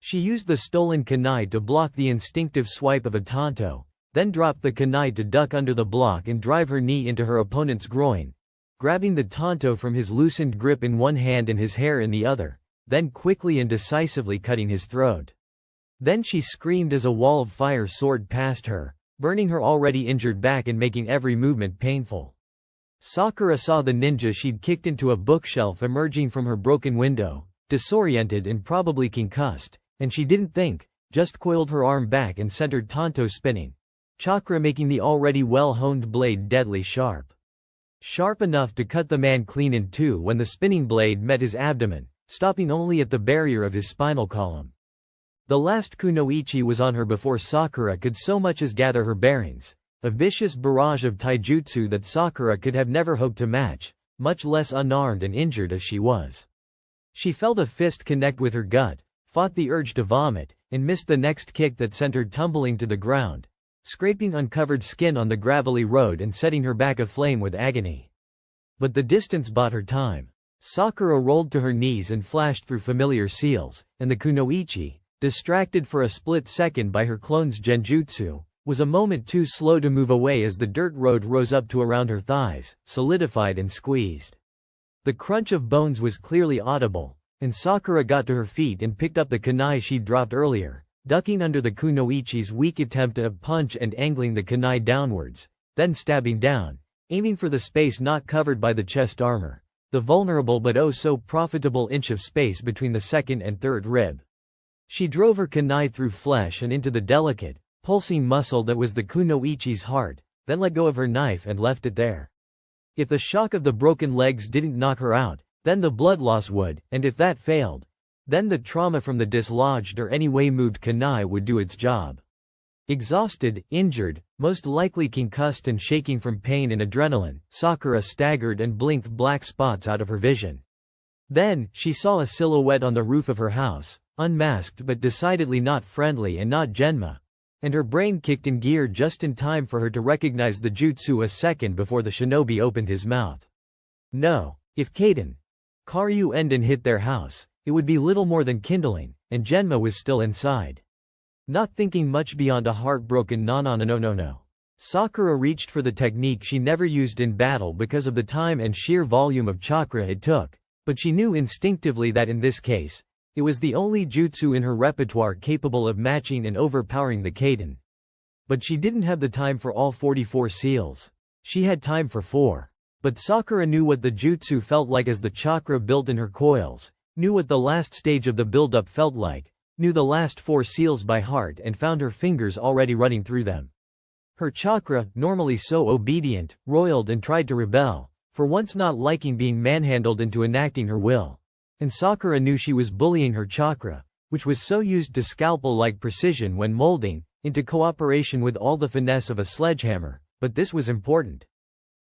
She used the stolen kunai to block the instinctive swipe of a tanto, then dropped the kunai to duck under the block and drive her knee into her opponent's groin, grabbing the tanto from his loosened grip in one hand and his hair in the other, then quickly and decisively cutting his throat. Then she screamed as a wall of fire soared past her, burning her already injured back and making every movement painful. Sakura saw the ninja she'd kicked into a bookshelf emerging from her broken window, disoriented and probably concussed, and she didn't think, just coiled her arm back and sent her tanto spinning, chakra making the already well-honed blade deadly sharp. Sharp enough to cut the man clean in two when the spinning blade met his abdomen, stopping only at the barrier of his spinal column. The last kunoichi was on her before Sakura could so much as gather her bearings, a vicious barrage of taijutsu that Sakura could have never hoped to match, much less unarmed and injured as she was. She felt a fist connect with her gut, fought the urge to vomit, and missed the next kick that sent her tumbling to the ground, scraping uncovered skin on the gravelly road and setting her back aflame with agony. But the distance bought her time. Sakura rolled to her knees and flashed through familiar seals, and the kunoichi, distracted for a split second by her clone's genjutsu, was a moment too slow to move away as the dirt road rose up to around her thighs, solidified and squeezed. The crunch of bones was clearly audible, and Sakura got to her feet and picked up the kunai she'd dropped earlier, ducking under the kunoichi's weak attempt at a punch and angling the kunai downwards, then stabbing down, aiming for the space not covered by the chest armor, the vulnerable but oh so profitable inch of space between the second and third rib. She drove her kunai through flesh and into the delicate, pulsing muscle that was the kunoichi's heart, then let go of her knife and left it there. If the shock of the broken legs didn't knock her out, then the blood loss would, and if that failed, then the trauma from the dislodged or anyway moved kunai would do its job. Exhausted, injured, most likely concussed and shaking from pain and adrenaline, Sakura staggered and blinked black spots out of her vision. Then, she saw a silhouette on the roof of her house, unmasked but decidedly not friendly and not Genma, and her brain kicked in gear just in time for her to recognize the jutsu a second before the shinobi opened his mouth. No, if Kaden, Karyu Enden hit their house, it would be little more than kindling, and Genma was still inside. Not thinking much beyond a heartbroken no. Sakura reached for the technique she never used in battle because of the time and sheer volume of chakra it took, but she knew instinctively that in this case, it was the only jutsu in her repertoire capable of matching and overpowering the Kaden. But she didn't have the time for all 44 seals. She had time for 4. But Sakura knew what the jutsu felt like as the chakra built in her coils, knew what the last stage of the buildup felt like, knew the last 4 seals by heart and found her fingers already running through them. Her chakra, normally so obedient, roiled and tried to rebel, for once not liking being manhandled into enacting her will. And Sakura knew she was bullying her chakra, which was so used to scalpel-like precision when molding, into cooperation with all the finesse of a sledgehammer, but this was important.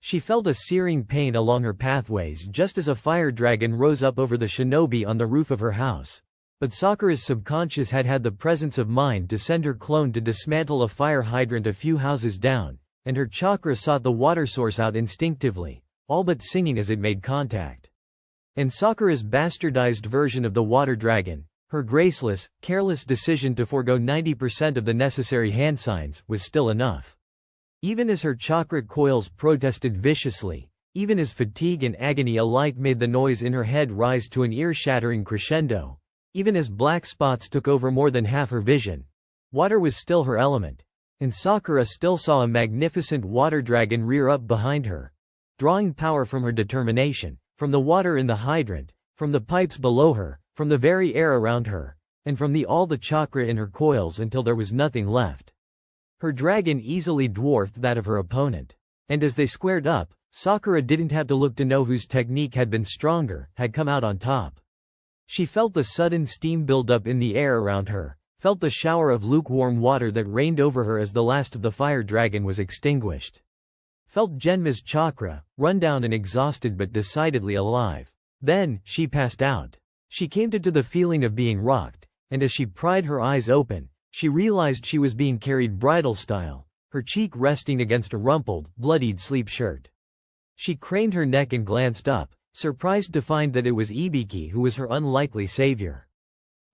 She felt a searing pain along her pathways just as a fire dragon rose up over the shinobi on the roof of her house. But Sakura's subconscious had had the presence of mind to send her clone to dismantle a fire hydrant a few houses down, and her chakra sought the water source out instinctively, all but singing as it made contact. And Sakura's bastardized version of the water dragon, her graceless, careless decision to forego 90% of the necessary hand signs, was still enough. Even as her chakra coils protested viciously, even as fatigue and agony alike made the noise in her head rise to an ear-shattering crescendo, even as black spots took over more than half her vision, water was still her element, and Sakura still saw a magnificent water dragon rear up behind her, drawing power from her determination, from the water in the hydrant, from the pipes below her, from the very air around her, and from all the chakra in her coils until there was nothing left. Her dragon easily dwarfed that of her opponent. And as they squared up, Sakura didn't have to look to know whose technique had been stronger, had come out on top. She felt the sudden steam build up in the air around her, felt the shower of lukewarm water that rained over her as the last of the fire dragon was extinguished. Felt Genma's chakra, run down and exhausted but decidedly alive. Then, she passed out. She came to the feeling of being rocked, and as she pried her eyes open, she realized she was being carried bridal style, her cheek resting against a rumpled, bloodied sleep shirt. She craned her neck and glanced up, surprised to find that it was Ibiki who was her unlikely savior.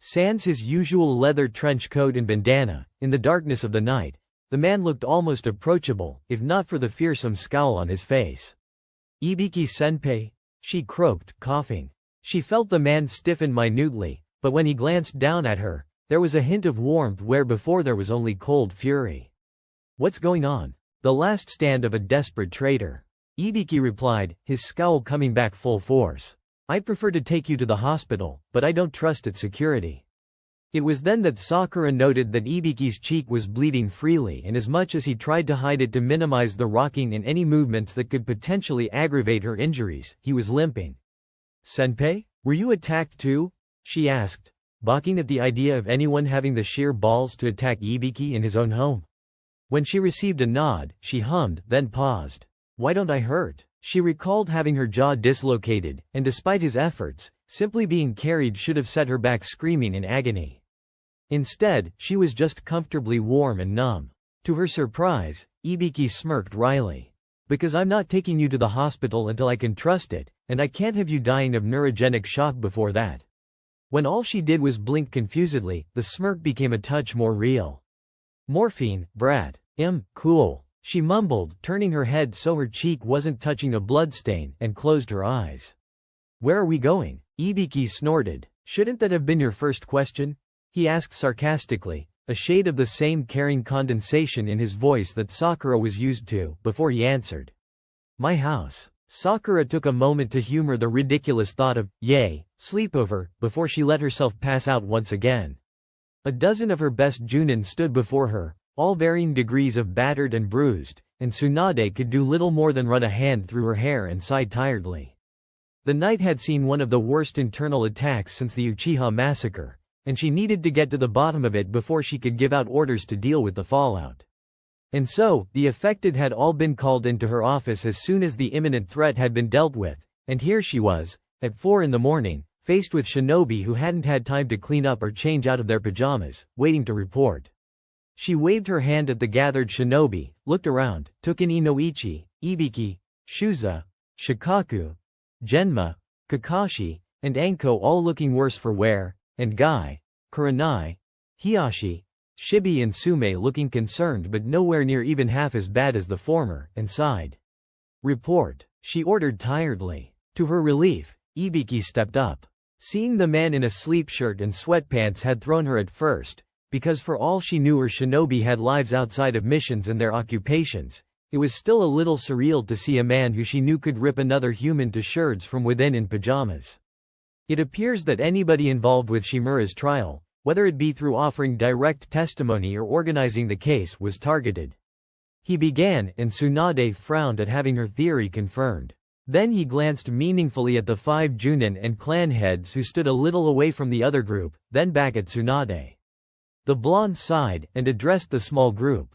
Sans his usual leather trench coat and bandana, in the darkness of the night, The man looked almost approachable, if not for the fearsome scowl on his face. "Ibiki-senpai?" she croaked, coughing. She felt the man stiffen minutely, but when he glanced down at her, there was a hint of warmth where before there was only cold fury. "What's going on?" "The last stand of a desperate traitor," Ibiki replied, his scowl coming back full force. "I'd prefer to take you to the hospital, but I don't trust its security." It was then that Sakura noted that Ibiki's cheek was bleeding freely, and as much as he tried to hide it to minimize the rocking and any movements that could potentially aggravate her injuries, he was limping. "Senpai, were you attacked too?" she asked, balking at the idea of anyone having the sheer balls to attack Ibiki in his own home. When she received a nod, she hummed, then paused. "Why don't I hurt?" She recalled having her jaw dislocated, and despite his efforts, simply being carried should have set her back screaming in agony. Instead, she was just comfortably warm and numb. To her surprise, Ibiki smirked wryly. "Because I'm not taking you to the hospital until I can trust it, and I can't have you dying of neurogenic shock before that." When all she did was blink confusedly, the smirk became a touch more real. "Morphine, brat. Cool," she mumbled, turning her head so her cheek wasn't touching a bloodstain, and closed her eyes. "Where are we going?" Ibiki snorted. "Shouldn't that have been your first question?" he asked sarcastically, a shade of the same caring condensation in his voice that Sakura was used to, before he answered. "My house." Sakura took a moment to humor the ridiculous thought of, sleepover, before she let herself pass out once again. A dozen of her best Junin stood before her, all varying degrees of battered and bruised, and Tsunade could do little more than run a hand through her hair and sigh tiredly. The night had seen one of the worst internal attacks since the Uchiha massacre, and she needed to get to the bottom of it before she could give out orders to deal with the fallout. And so, the affected had all been called into her office as soon as the imminent threat had been dealt with, and here she was, at 4 in the morning, faced with shinobi who hadn't had time to clean up or change out of their pajamas, waiting to report. She waved her hand at the gathered shinobi, looked around, took in Inoichi, Ibiki, Shuza, Shikaku, Genma, Kakashi, and Anko all looking worse for wear, and Guy, Kurenai, Hiyashi, Shibi and Sume looking concerned but nowhere near even half as bad as the former, and sighed. "Report," she ordered tiredly. To her relief, Ibiki stepped up. Seeing the man in a sleep shirt and sweatpants had thrown her at first, because for all she knew her shinobi had lives outside of missions and their occupations, it was still a little surreal to see a man who she knew could rip another human to sherds from within in pajamas. It appears that anybody involved with Shimura's trial, whether it be through offering direct testimony or organizing the case, was targeted. He began, and Tsunade frowned at having her theory confirmed. Then he glanced meaningfully at the 5 Junin and clan heads who stood a little away from the other group, then back at Tsunade. The blonde sighed, and addressed the small group.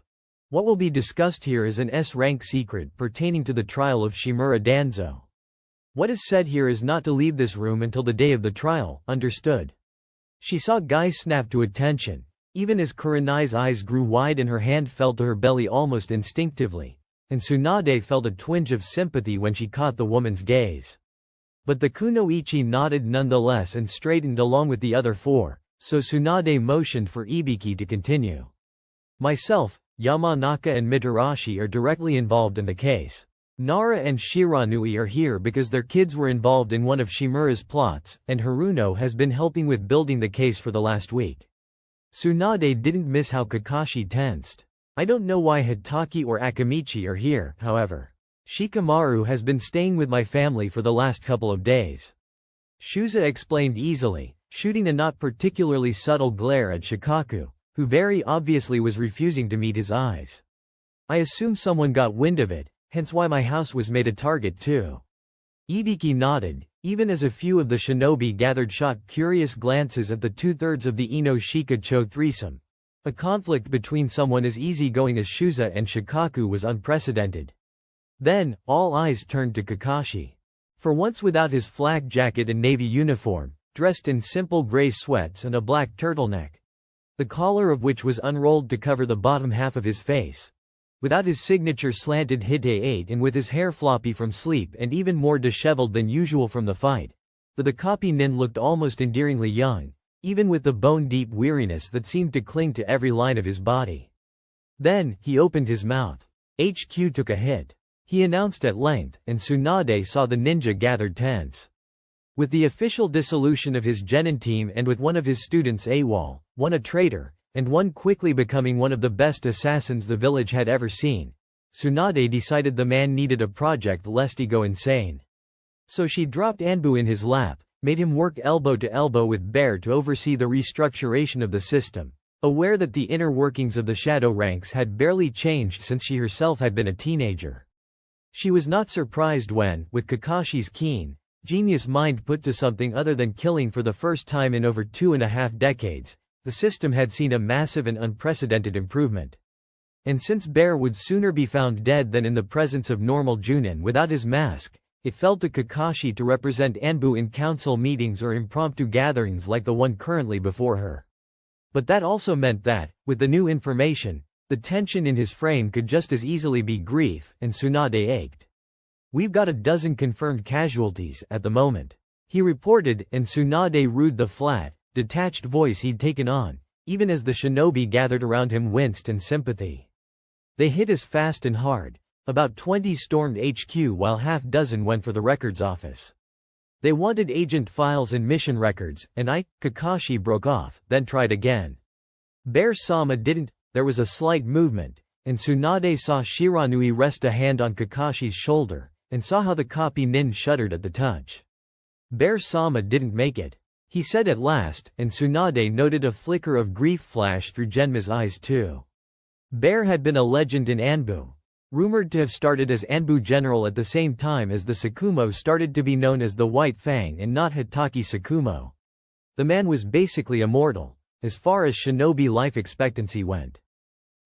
"What will be discussed here is an S-rank secret pertaining to the trial of Shimura Danzo. What is said here is not to leave this room until the day of the trial, understood?" She saw Guy snap to attention, even as Kurenai's eyes grew wide and her hand fell to her belly almost instinctively, and Tsunade felt a twinge of sympathy when she caught the woman's gaze. But the kunoichi nodded nonetheless and straightened along with the other 4, so Tsunade motioned for Ibiki to continue. "Myself, Yamanaka and Mitarashi are directly involved in the case. Nara and Shiranui are here because their kids were involved in one of Shimura's plots, and Haruno has been helping with building the case for the last week." Tsunade didn't miss how Kakashi tensed. "I don't know why Hitaki or Akamichi are here, however. Shikamaru has been staying with my family for the last couple of days." Shuza explained easily, shooting a not particularly subtle glare at Shikaku, who very obviously was refusing to meet his eyes. "I assume someone got wind of it, hence why my house was made a target too." Ibiki nodded, even as a few of the shinobi gathered shot curious glances at the 2/3 of the Ino Shikacho threesome. A conflict between someone as easygoing as Shuza and Shikaku was unprecedented. Then, all eyes turned to Kakashi. For once without his flak jacket and navy uniform, dressed in simple gray sweats and a black turtleneck, the collar of which was unrolled to cover the bottom half of his face. Without his signature slanted hite and with his hair floppy from sleep and even more disheveled than usual from the fight, the copy nin looked almost endearingly young, even with the bone-deep weariness that seemed to cling to every line of his body. Then, he opened his mouth. HQ took a hit. He announced at length, and Tsunade saw the ninja gathered tense. With the official dissolution of his genin team and with one of his students AWOL, one a traitor, and one quickly becoming one of the best assassins the village had ever seen, Tsunade decided the man needed a project lest he go insane. So she dropped Anbu in his lap, made him work elbow to elbow with Bear to oversee the restructuration of the system, aware that the inner workings of the shadow ranks had barely changed since she herself had been a teenager. She was not surprised when, with Kakashi's keen, genius mind put to something other than killing for the first time in over 2.5 decades, the system had seen a massive and unprecedented improvement. And since Bear would sooner be found dead than in the presence of normal Junin without his mask, it fell to Kakashi to represent Anbu in council meetings or impromptu gatherings like the one currently before her. But that also meant that, with the new information, the tension in his frame could just as easily be grief, and Tsunade ached. "We've got a dozen confirmed casualties at the moment," he reported, and Tsunade rued the flat, detached voice he'd taken on, even as the shinobi gathered around him winced in sympathy. "They hit us fast and hard. About 20 stormed HQ while half-dozen went for the records office. They wanted agent files and mission records, and Kakashi broke off, then tried again. Bear-sama didn't." There was a slight movement, and Tsunade saw Shiranui rest a hand on Kakashi's shoulder, and saw how the copy nin shuddered at the touch. "Bear-sama didn't make it," he said at last, and Tsunade noted a flicker of grief flash through Genma's eyes too. Bear had been a legend in Anbu, rumored to have started as Anbu General at the same time as the Sakumo started to be known as the White Fang and not Hitaki Sakumo. The man was basically immortal, as far as shinobi life expectancy went.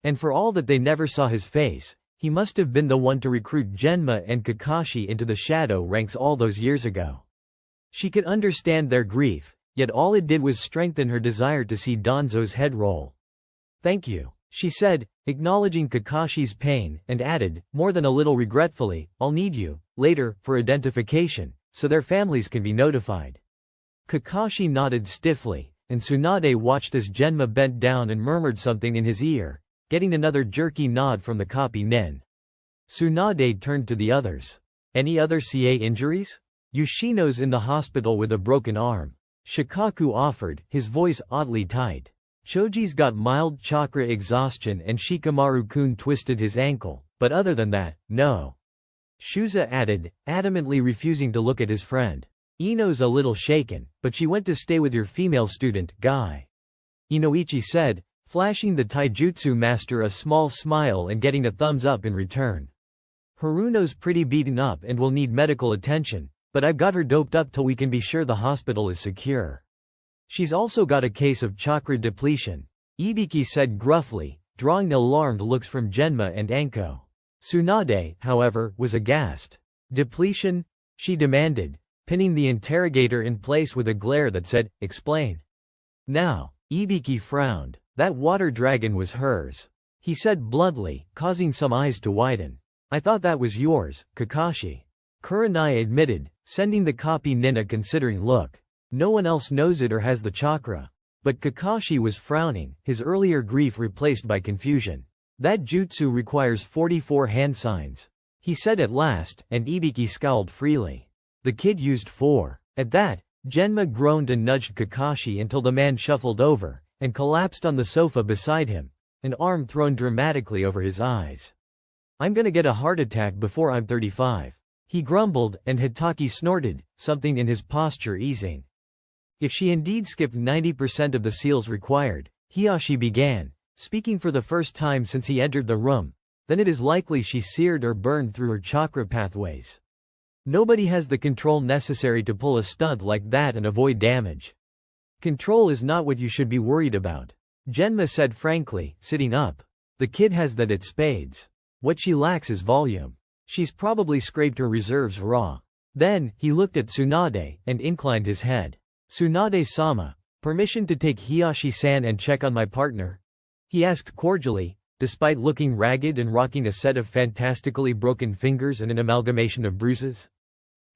And for all that they never saw his face, he must have been the one to recruit Genma and Kakashi into the shadow ranks all those years ago. She could understand their grief, yet all it did was strengthen her desire to see Danzo's head roll. "Thank you," she said, acknowledging Kakashi's pain, and added, more than a little regretfully, "I'll need you, later, for identification, so their families can be notified." Kakashi nodded stiffly, and Tsunade watched as Genma bent down and murmured something in his ear, getting another jerky nod from the copy nin. Tsunade turned to the others. "Any other CA injuries?" "Yoshino's in the hospital with a broken arm," Shikaku offered, his voice oddly tight. "Choji's got mild chakra exhaustion and Shikamaru-kun twisted his ankle, but other than that, no." Shuza added, adamantly refusing to look at his friend. "Ino's a little shaken, but she went to stay with your female student, Guy," Inoichi said, flashing the taijutsu master a small smile and getting a thumbs up in return. "Haruno's pretty beaten up and will need medical attention, but I've got her doped up till we can be sure the hospital is secure. She's also got a case of chakra depletion," Ibiki said gruffly, drawing alarmed looks from Genma and Anko. Tsunade, however, was aghast. "Depletion?" she demanded, pinning the interrogator in place with a glare that said, "Explain." "Now," Ibiki frowned. "That water dragon was hers," he said bluntly, causing some eyes to widen. "I thought that was yours, Kakashi," Kurenai admitted, sending the copy nin a considering look. "No one else knows it or has the chakra." But Kakashi was frowning, his earlier grief replaced by confusion. "That jutsu requires 44 hand signs," he said at last, and Ibiki scowled freely. "The kid used 4. At that, Genma groaned and nudged Kakashi until the man shuffled over, and collapsed on the sofa beside him, an arm thrown dramatically over his eyes. "I'm gonna get a heart attack before I'm 35. He grumbled, and Hitaki snorted, something in his posture easing. "If she indeed skipped 90% of the seals required," Hiyashi began, speaking for the first time since he entered the room, "then it is likely she seared or burned through her chakra pathways. Nobody has the control necessary to pull a stunt like that and avoid damage. Control is not what you should be worried about," Genma said frankly, sitting up. "The kid has that at spades. What she lacks is volume. She's probably scraped her reserves raw." Then, he looked at Tsunade, and inclined his head. "Tsunade-sama, permission to take Hiyashi-san and check on my partner?" he asked cordially, despite looking ragged and rocking a set of fantastically broken fingers and an amalgamation of bruises.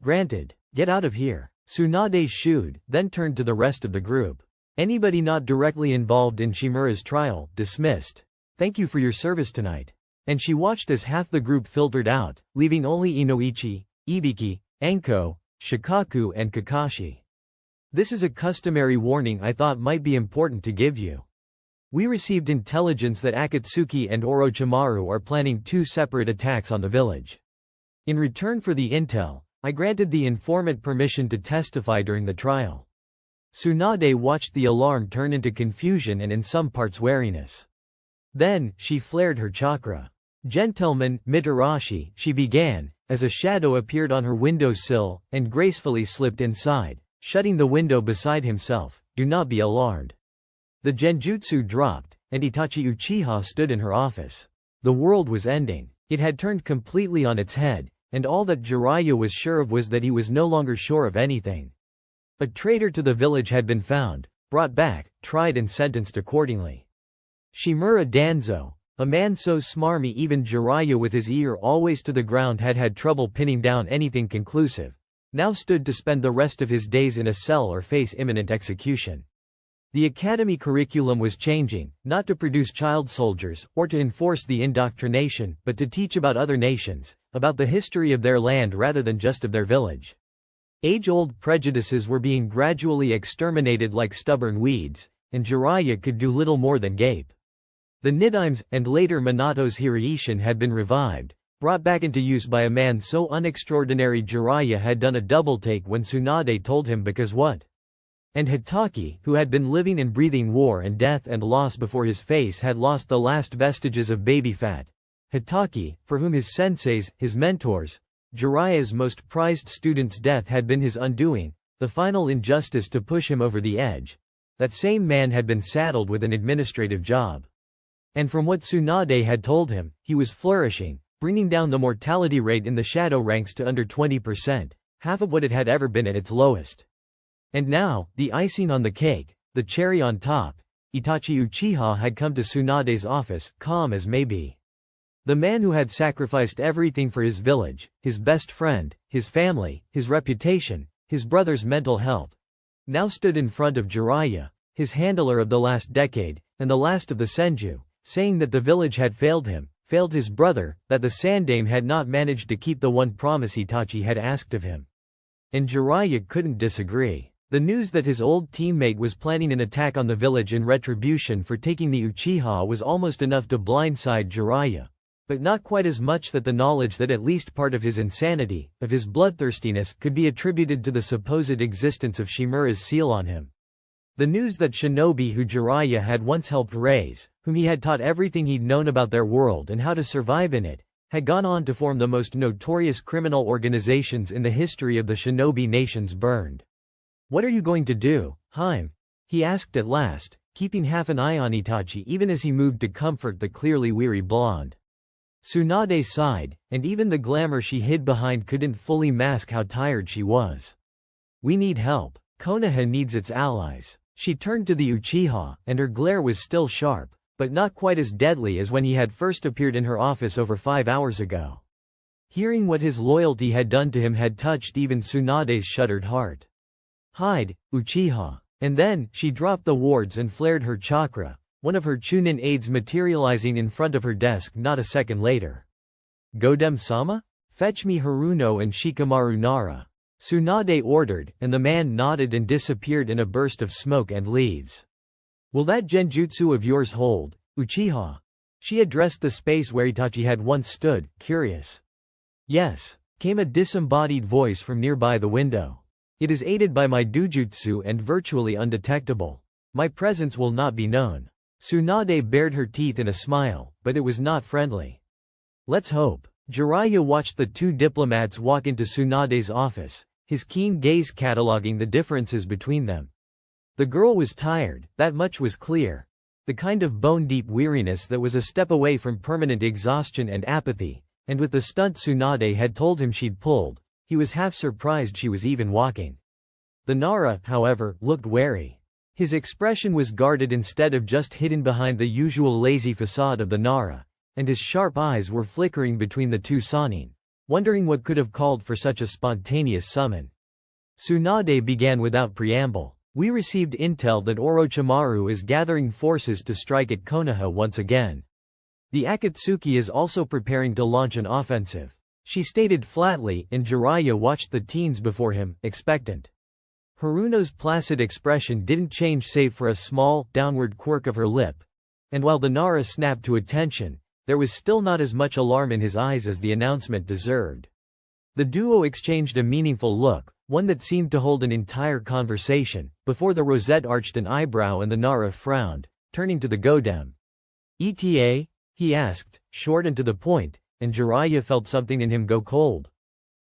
"Granted. Get out of here," Tsunade shooed, then turned to the rest of the group. "Anybody not directly involved in Shimura's trial, dismissed." Thank you for your service tonight. And she watched as half the group filtered out, leaving only Inoichi, Ibiki, Anko, Shikaku and Kakashi. This is a customary warning I thought might be important to give you. We received intelligence that Akatsuki and Orochimaru are planning 2 separate attacks on the village. In return for the intel, I granted the informant permission to testify during the trial. Tsunade watched the alarm turn into confusion and in some parts wariness. Then, she flared her chakra. Gentleman, Mitarashi, she began, as a shadow appeared on her windowsill, and gracefully slipped inside, shutting the window beside himself. Do not be alarmed. The genjutsu dropped, and Itachi Uchiha stood in her office. The world was ending. It had turned completely on its head, and all that Jiraiya was sure of was that he was no longer sure of anything. A traitor to the village had been found, brought back, tried and sentenced accordingly. Shimura Danzo, a man so smarmy even Jiraiya with his ear always to the ground had trouble pinning down anything conclusive, now stood to spend the rest of his days in a cell or face imminent execution. The academy curriculum was changing, not to produce child soldiers, or to enforce the indoctrination, but to teach about other nations, about the history of their land rather than just of their village. Age-old prejudices were being gradually exterminated like stubborn weeds, and Jiraiya could do little more than gape. The Nidaimes, and later Minato's Hiraishin had been revived, brought back into use by a man so unextraordinary Jiraiya had done a double-take when Tsunade told him because what? And Hitaki, who had been living and breathing war and death and loss before his face had lost the last vestiges of baby fat. Hitaki, for whom his senseis, his mentors, Jiraiya's most prized student's death had been his undoing, the final injustice to push him over the edge. That same man had been saddled with an administrative job. And from what Tsunade had told him, he was flourishing, bringing down the mortality rate in the shadow ranks to under 20%, half of what it had ever been at its lowest. And now, the icing on the cake, the cherry on top, Itachi Uchiha had come to Tsunade's office, calm as may be. The man who had sacrificed everything for his village, his best friend, his family, his reputation, his brother's mental health, now stood in front of Jiraiya, his handler of the last decade, and the last of the Senju, saying that the village had failed him, failed his brother, that the Sandaime had not managed to keep the one promise Itachi had asked of him. And Jiraiya couldn't disagree. The news that his old teammate was planning an attack on the village in retribution for taking the Uchiha was almost enough to blindside Jiraiya, but not quite as much that the knowledge that at least part of his insanity, of his bloodthirstiness, could be attributed to the supposed existence of Shimura's seal on him. The news that shinobi who Jiraiya had once helped raise, whom he had taught everything he'd known about their world and how to survive in it, had gone on to form the most notorious criminal organizations in the history of the shinobi nations burned. "What are you going to do, Haim?" he asked at last, keeping half an eye on Itachi even as he moved to comfort the clearly weary blonde. Tsunade sighed, and even the glamour she hid behind couldn't fully mask how tired she was. "We need help. Konoha needs its allies." She turned to the Uchiha, and her glare was still sharp, but not quite as deadly as when he had first appeared in her office over 5 hours ago. Hearing what his loyalty had done to him had touched even Tsunade's shuddered heart. "Hide, Uchiha." And then, she dropped the wards and flared her chakra, one of her Chunin aides materializing in front of her desk not a second later. "Godem-sama? Fetch me Haruno and Shikamaru Nara," Tsunade ordered, and the man nodded and disappeared in a burst of smoke and leaves. "Will that genjutsu of yours hold, Uchiha?" She addressed the space where Itachi had once stood, curious. "Yes," came a disembodied voice from nearby the window. "It is aided by my dujutsu and virtually undetectable. My presence will not be known." Tsunade bared her teeth in a smile, but it was not friendly. "Let's hope." Jiraiya watched the 2 diplomats walk into Tsunade's office, his keen gaze cataloging the differences between them. The girl was tired, that much was clear. The kind of bone-deep weariness that was a step away from permanent exhaustion and apathy, and with the stunt Tsunade had told him she'd pulled, he was half surprised she was even walking. The Nara, however, looked wary. His expression was guarded instead of just hidden behind the usual lazy facade of the Nara, and his sharp eyes were flickering between the 2 Sannin, wondering what could have called for such a spontaneous summon. Tsunade began without preamble. "We received intel that Orochimaru is gathering forces to strike at Konoha once again. The Akatsuki is also preparing to launch an offensive, she stated flatly, and Jiraiya watched the teens before him, expectant. Haruno's placid expression didn't change save for a small, downward quirk of her lip, and while the Nara snapped to attention, there was still not as much alarm in his eyes as the announcement deserved. The duo exchanged a meaningful look, one that seemed to hold an entire conversation, before the Rosette arched an eyebrow and the Nara frowned, turning to the Godem. "ETA?" he asked, short and to the point, and Jiraiya felt something in him go cold.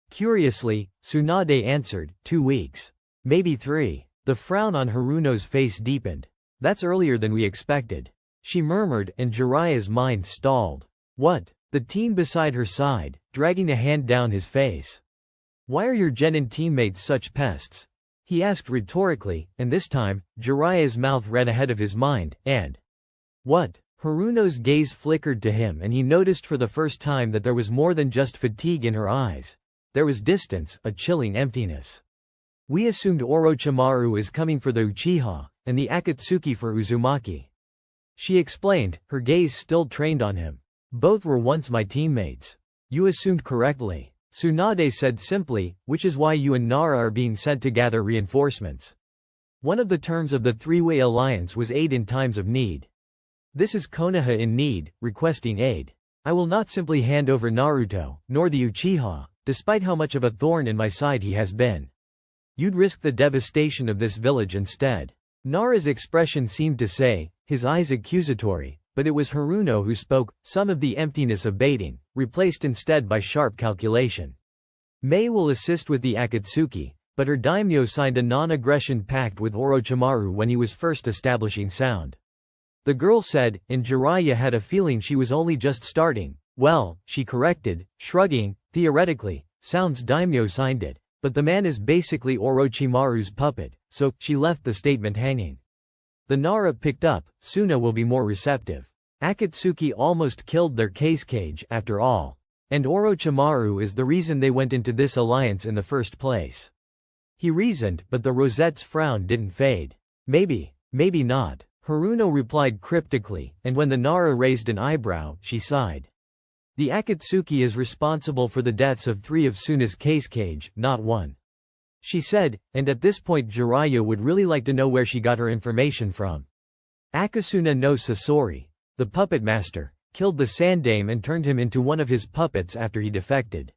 Curiously, Tsunade answered, 2 weeks. Maybe 3. The frown on Haruno's face deepened. "That's earlier than we expected," she murmured, and Jiraiya's mind stalled. "What?" The teen beside her sighed, dragging a hand down his face. "Why are your genin teammates such pests?" he asked rhetorically, and this time, Jiraiya's mouth ran ahead of his mind, and "What?" Haruno's gaze flickered to him and he noticed for the first time that there was more than just fatigue in her eyes. There was distance, a chilling emptiness. "We assumed Orochimaru is coming for the Uchiha, and the Akatsuki for Uzumaki," she explained, her gaze still trained on him. "Both were once my teammates." "You assumed correctly," Tsunade said simply, "which is why you and Nara are being sent to gather reinforcements. One of the terms of the three-way alliance was aid in times of need. This is Konoha in need, requesting aid. I will not simply hand over Naruto, nor the Uchiha, despite how much of a thorn in my side he has been. You'd risk the devastation of this village instead." Nara's expression seemed to say, his eyes accusatory, but it was Haruno who spoke, some of the emptiness abating, replaced instead by sharp calculation. "Mei will assist with the Akatsuki, but her daimyo signed a non-aggression pact with Orochimaru when he was first establishing sound," the girl said, and Jiraiya had a feeling she was only just starting. "Well," she corrected, shrugging, "theoretically, Sound's daimyo signed it. But the man is basically Orochimaru's puppet, so," she left the statement hanging. The Nara picked up, "Suna will be more receptive. Akatsuki almost killed their cage after all. And Orochimaru is the reason they went into this alliance in the first place." He reasoned, but the Rosette's frown didn't fade. "Maybe, maybe not," Haruno replied cryptically, and when the Nara raised an eyebrow, she sighed. "The Akatsuki is responsible for the deaths of 3 of Suna's cage, not 1," she said, and at this point Jiraiya would really like to know where she got her information from. "Akasuna no Sasori, the puppet master, killed the Sandaime and turned him into one of his puppets after he defected.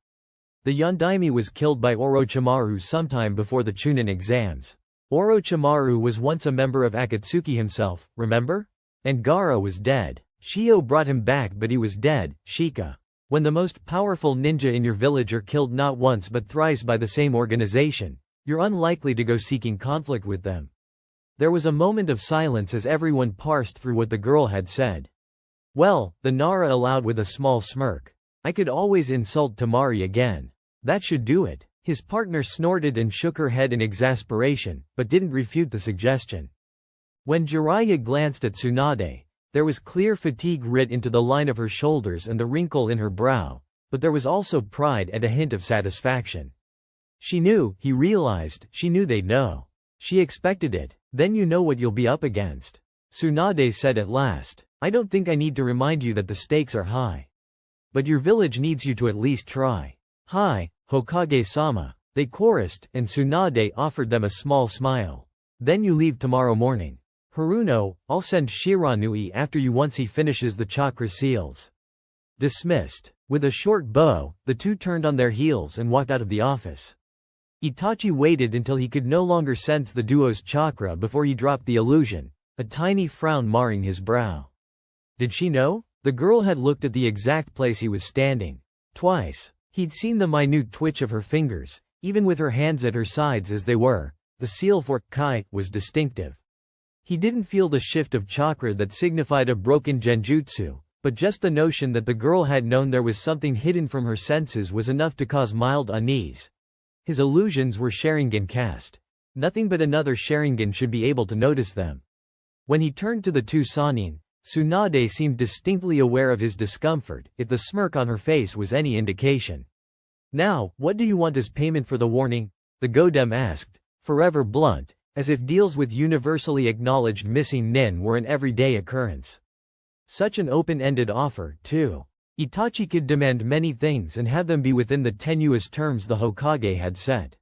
The Yondaime was killed by Orochimaru sometime before the Chunin exams. Orochimaru was once a member of Akatsuki himself, remember? And Gaara was dead. Shio brought him back but he was dead." Shika. "When the most powerful ninja in your village are killed not once but thrice by the same organization, you're unlikely to go seeking conflict with them." There was a moment of silence as everyone parsed through what the girl had said. "Well," the Nara allowed with a small smirk, "I could always insult Temari again. That should do it." His partner snorted and shook her head in exasperation, but didn't refute the suggestion. When Jiraiya glanced at Tsunade, there was clear fatigue writ into the line of her shoulders and the wrinkle in her brow, but there was also pride and a hint of satisfaction. She knew, he realized, she knew they'd know. She expected it. "Then you know what you'll be up against," Tsunade said at last. "I don't think I need to remind you that the stakes are high. But your village needs you to at least try." "Hi, Hokage-sama," they chorused, and Tsunade offered them a small smile. "Then you leave tomorrow morning. Haruno, I'll send Shiranui after you once he finishes the chakra seals." Dismissed. With a short bow, the two turned on their heels and walked out of the office. Itachi waited until he could no longer sense the duo's chakra before he dropped the illusion, a tiny frown marring his brow. Did she know? The girl had looked at the exact place he was standing. Twice. He'd seen the minute twitch of her fingers, even with her hands at her sides as they were. The seal for Kai was distinctive. He didn't feel the shift of chakra that signified a broken genjutsu, but just the notion that the girl had known there was something hidden from her senses was enough to cause mild unease. His illusions were Sharingan cast. Nothing but another Sharingan should be able to notice them. When he turned to the two Sannin, Tsunade seemed distinctly aware of his discomfort, if the smirk on her face was any indication. "Now, what do you want as payment for the warning?" the Godem asked, forever blunt, as if deals with universally acknowledged missing nin were an everyday occurrence. Such an open-ended offer, too. Itachi could demand many things and have them be within the tenuous terms the Hokage had set.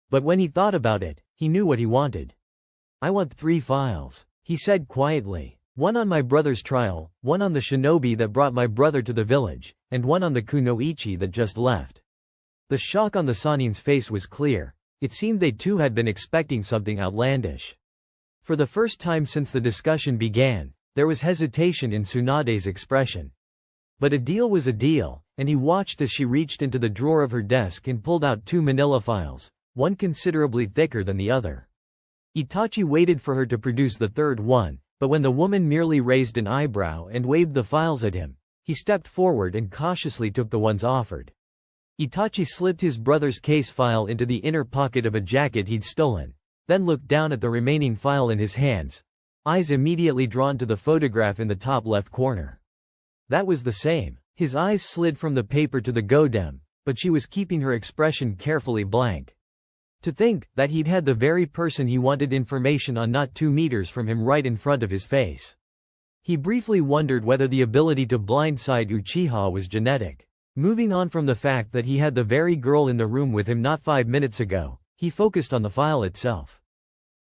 But when he thought about it, he knew what he wanted. "I want 3 files," he said quietly. "One on my brother's trial, one on the shinobi that brought my brother to the village, and one on the kunoichi that just left." The shock on the Sanin's face was clear. It seemed they too had been expecting something outlandish. For the first time since the discussion began, there was hesitation in Tsunade's expression. But a deal was a deal, and he watched as she reached into the drawer of her desk and pulled out 2 manila files, one considerably thicker than the other. Itachi waited for her to produce the third one, but when the woman merely raised an eyebrow and waved the files at him, he stepped forward and cautiously took the ones offered. Itachi slipped his brother's case file into the inner pocket of a jacket he'd stolen, then looked down at the remaining file in his hands, eyes immediately drawn to the photograph in the top left corner. That was the same. His eyes slid from the paper to the godem, but she was keeping her expression carefully blank. To think that he'd had the very person he wanted information on not 2 meters from him right in front of his face. He briefly wondered whether the ability to blindside Uchiha was genetic. Moving on from the fact that he had the very girl in the room with him not 5 minutes ago, he focused on the file itself.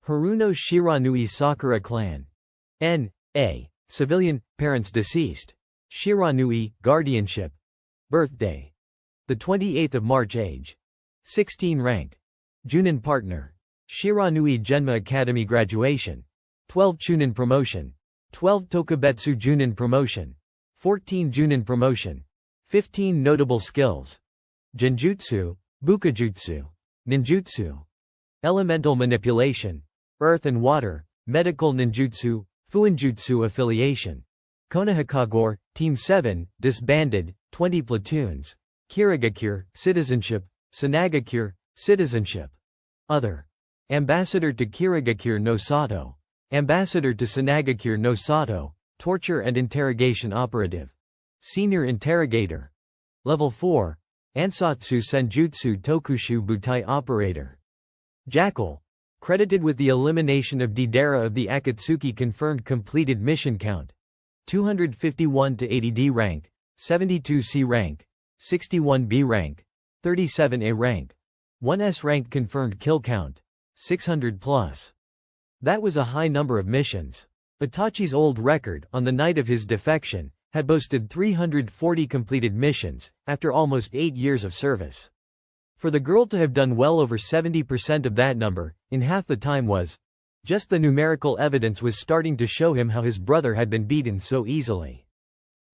Haruno Shiranui Sakura clan. N.A. Civilian, parents deceased. Shiranui, guardianship. Birthday. The 28th of March. Age. 16 rank. Junin partner. Shiranui Genma Academy graduation. 12 Chunin promotion. 12 Tokubetsu Junin promotion. 14 Junin promotion. 15 notable skills. Genjutsu, Bukajutsu. Ninjutsu. Elemental manipulation. Earth and water. Medical ninjutsu. Fuinjutsu affiliation. Konohakagure, Team 7, disbanded, 20 platoons. Kirigakure, citizenship. Sanagakure, citizenship. Other. Ambassador to Kirigakure no Sato. Ambassador to Sanagakure no Sato, torture and interrogation operative. Senior interrogator. Level 4. Ansatsu Senjutsu Tokushu Butai operator. Jackal. Credited with the elimination of Deidara of the Akatsuki. Confirmed completed mission count. 251 to 80D rank, 72C rank, 61B rank, 37A rank. 1S rank. Confirmed kill count. 600 plus. That was a high number of missions. Itachi's old record, on the night of his defection, had boasted 340 completed missions, after almost 8 years of service. For the girl to have done well over 70% of that number, in half the time was just the numerical evidence was starting to show him how his brother had been beaten so easily.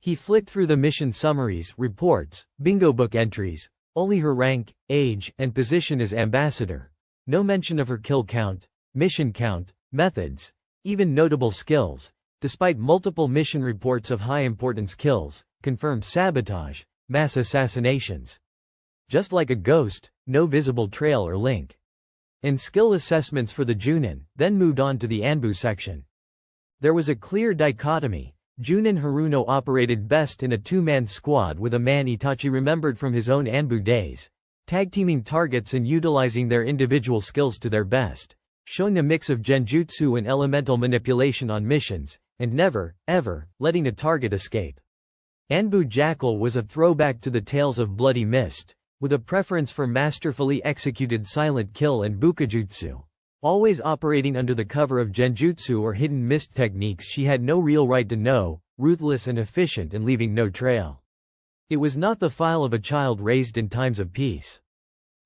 He flicked through the mission summaries, reports, bingo book entries, only her rank, age, and position as ambassador. No mention of her kill count, mission count, methods, even notable skills, despite multiple mission reports of high-importance kills, confirmed sabotage, mass assassinations. Just like a ghost, no visible trail or link. And skill assessments for the Junin, then moved on to the Anbu section. There was a clear dichotomy. Junin Haruno operated best in a 2-man squad with a man Itachi remembered from his own Anbu days, tag-teaming targets and utilizing their individual skills to their best, showing a mix of genjutsu and elemental manipulation on missions, and never, ever, letting a target escape. Anbu Jackal was a throwback to the tales of Bloody Mist, with a preference for masterfully executed silent kill and bukajutsu. Always operating under the cover of genjutsu or hidden mist techniques she had no real right to know, ruthless and efficient and leaving no trail. It was not the file of a child raised in times of peace.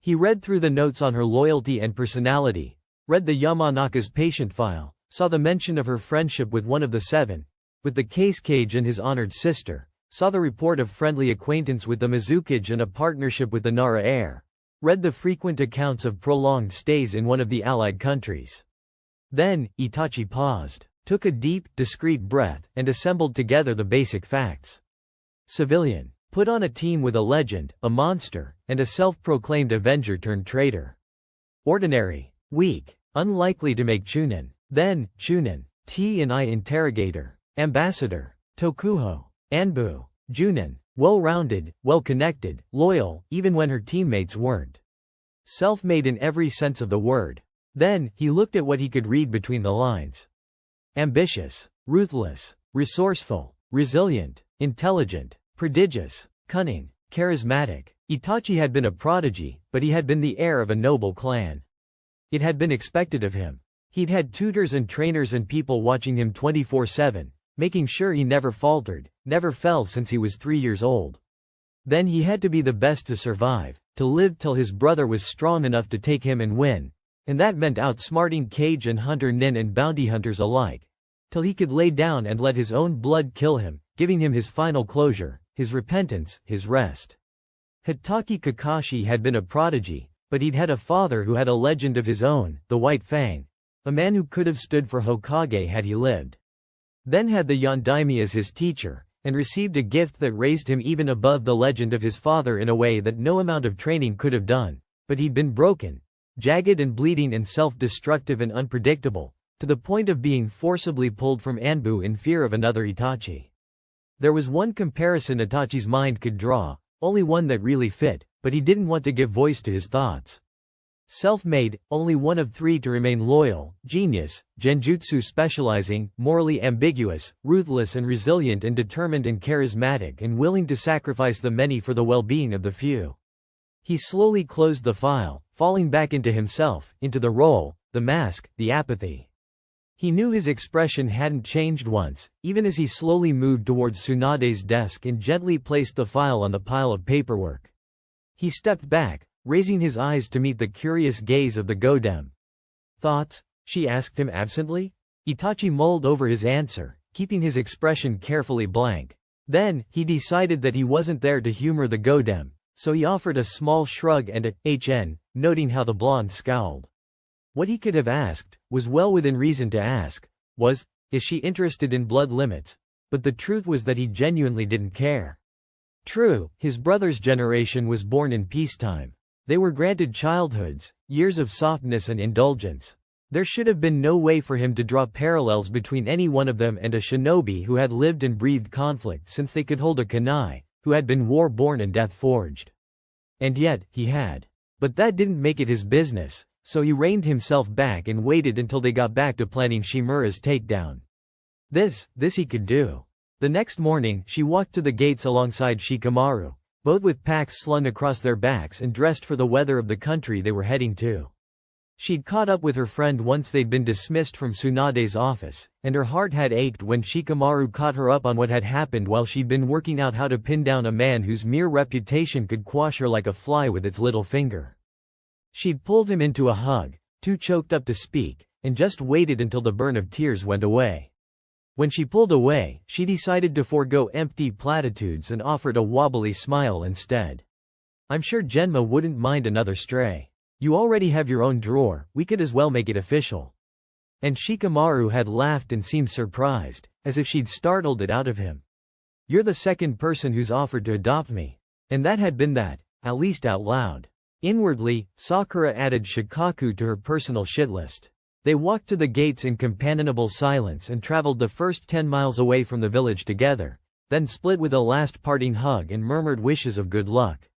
He read through the notes on her loyalty and personality, read the Yamanaka's patient file, saw the mention of her friendship with one of the 7, with the case Cage and his honored sister, saw the report of friendly acquaintance with the Mizukage and a partnership with the Nara heir, read the frequent accounts of prolonged stays in one of the allied countries. Then, Itachi paused, took a deep, discreet breath, and assembled together the basic facts. Civilian. Put on a team with a legend, a monster, and a self-proclaimed avenger turned traitor. Ordinary. Weak. Unlikely to make Chunin. Then, Chunin. T&I interrogator. Ambassador. Tokuho. Anbu. Junin. Well-rounded, well-connected, loyal, even when her teammates weren't. Self-made in every sense of the word. Then, he looked at what he could read between the lines. Ambitious. Ruthless. Resourceful. resilient, intelligent, prodigious, cunning, charismatic. Itachi had been a prodigy, but he had been the heir of a noble clan. It had been expected of him. He'd had tutors and trainers and people watching him 24/7, making sure he never faltered, never fell since he was 3 years old. Then he had to be the best to survive, to live till his brother was strong enough to take him and win. And that meant outsmarting Cage and Hunter Nin and bounty hunters alike. Till he could lay down and let his own blood kill him, giving him his final closure, his repentance, his rest. Hitaki Kakashi had been a prodigy, but he'd had a father who had a legend of his own, the White Fang. A man who could have stood for Hokage had he lived. Then had the Yondaime as his teacher, and received a gift that raised him even above the legend of his father in a way that no amount of training could have done. But he'd been broken, jagged and bleeding and self-destructive and unpredictable, to the point of being forcibly pulled from Anbu in fear of another Itachi. There was one comparison Itachi's mind could draw, only one that really fit, but he didn't want to give voice to his thoughts. Self-made, only one of 3 to remain loyal, genius, genjutsu specializing, morally ambiguous, ruthless and resilient and determined and charismatic and willing to sacrifice the many for the well-being of the few. He slowly closed the file, falling back into himself, into the role, the mask, the apathy. He knew his expression hadn't changed once, even as he slowly moved towards Tsunade's desk and gently placed the file on the pile of paperwork. He stepped back, raising his eyes to meet the curious gaze of the Godem. "Thoughts?" she asked him absently. Itachi mulled over his answer, keeping his expression carefully blank. Then, he decided that he wasn't there to humor the Godem, so he offered a small shrug and a "hn," noting how the blonde scowled. What he could have asked, was well within reason to ask, is she interested in blood limits? But the truth was that he genuinely didn't care. True, his brother's generation was born in peacetime. They were granted childhoods, years of softness and indulgence. There should have been no way for him to draw parallels between any one of them and a shinobi who had lived and breathed conflict since they could hold a kunai, who had been war-born and death-forged. And yet, he had. But that didn't make it his business, so he reined himself back and waited until they got back to planning Shimura's takedown. This he could do. The next morning, she walked to the gates alongside Shikamaru, both with packs slung across their backs and dressed for the weather of the country they were heading to. She'd caught up with her friend once they'd been dismissed from Tsunade's office, and her heart had ached when Shikamaru caught her up on what had happened while she'd been working out how to pin down a man whose mere reputation could quash her like a fly with its little finger. She'd pulled him into a hug, too choked up to speak, and just waited until the burn of tears went away. When she pulled away, she decided to forego empty platitudes and offered a wobbly smile instead. "I'm sure Genma wouldn't mind another stray. You already have your own drawer, we could as well make it official." And Shikamaru had laughed and seemed surprised, as if she'd startled it out of him. "You're the second person who's offered to adopt me." And that had been that, at least out loud. Inwardly, Sakura added Shikaku to her personal shit list. They walked to the gates in companionable silence and traveled the first 10 miles away from the village together, then split with a last parting hug and murmured wishes of good luck.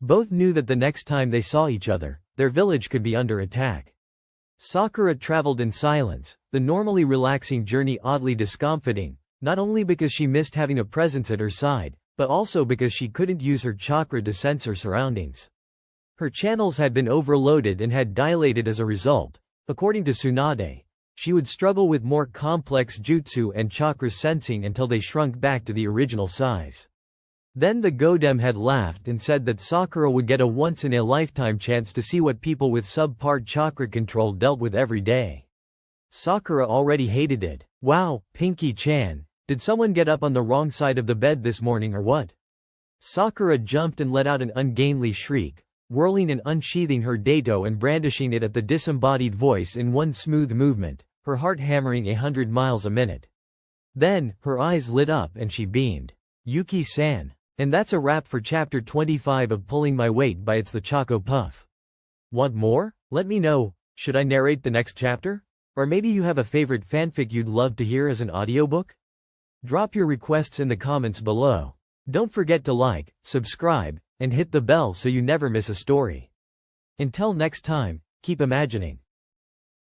Both knew that the next time they saw each other, their village could be under attack. Sakura traveled in silence, the normally relaxing journey oddly discomfiting, not only because she missed having a presence at her side, but also because she couldn't use her chakra to sense her surroundings. Her channels had been overloaded and had dilated as a result. According to Tsunade, she would struggle with more complex jutsu and chakra sensing until they shrunk back to the original size. Then the Godem had laughed and said that Sakura would get a once-in-a-lifetime chance to see what people with subpar chakra control dealt with every day. Sakura already hated it. "Wow, Pinky-chan, did someone get up on the wrong side of the bed this morning or what?" Sakura jumped and let out an ungainly shriek, whirling and unsheathing her dato and brandishing it at the disembodied voice in one smooth movement, her heart hammering 100 miles a minute. Then, her eyes lit up and she beamed. "Yuki-san." And that's a wrap for chapter 25 of Pulling My Weight by It's the Choco Puff. Want more? Let me know. Should I narrate the next chapter? Or maybe you have a favorite fanfic you'd love to hear as an audiobook? Drop your requests in the comments below. Don't forget to like, subscribe, and hit the bell so you never miss a story. Until next time, keep imagining.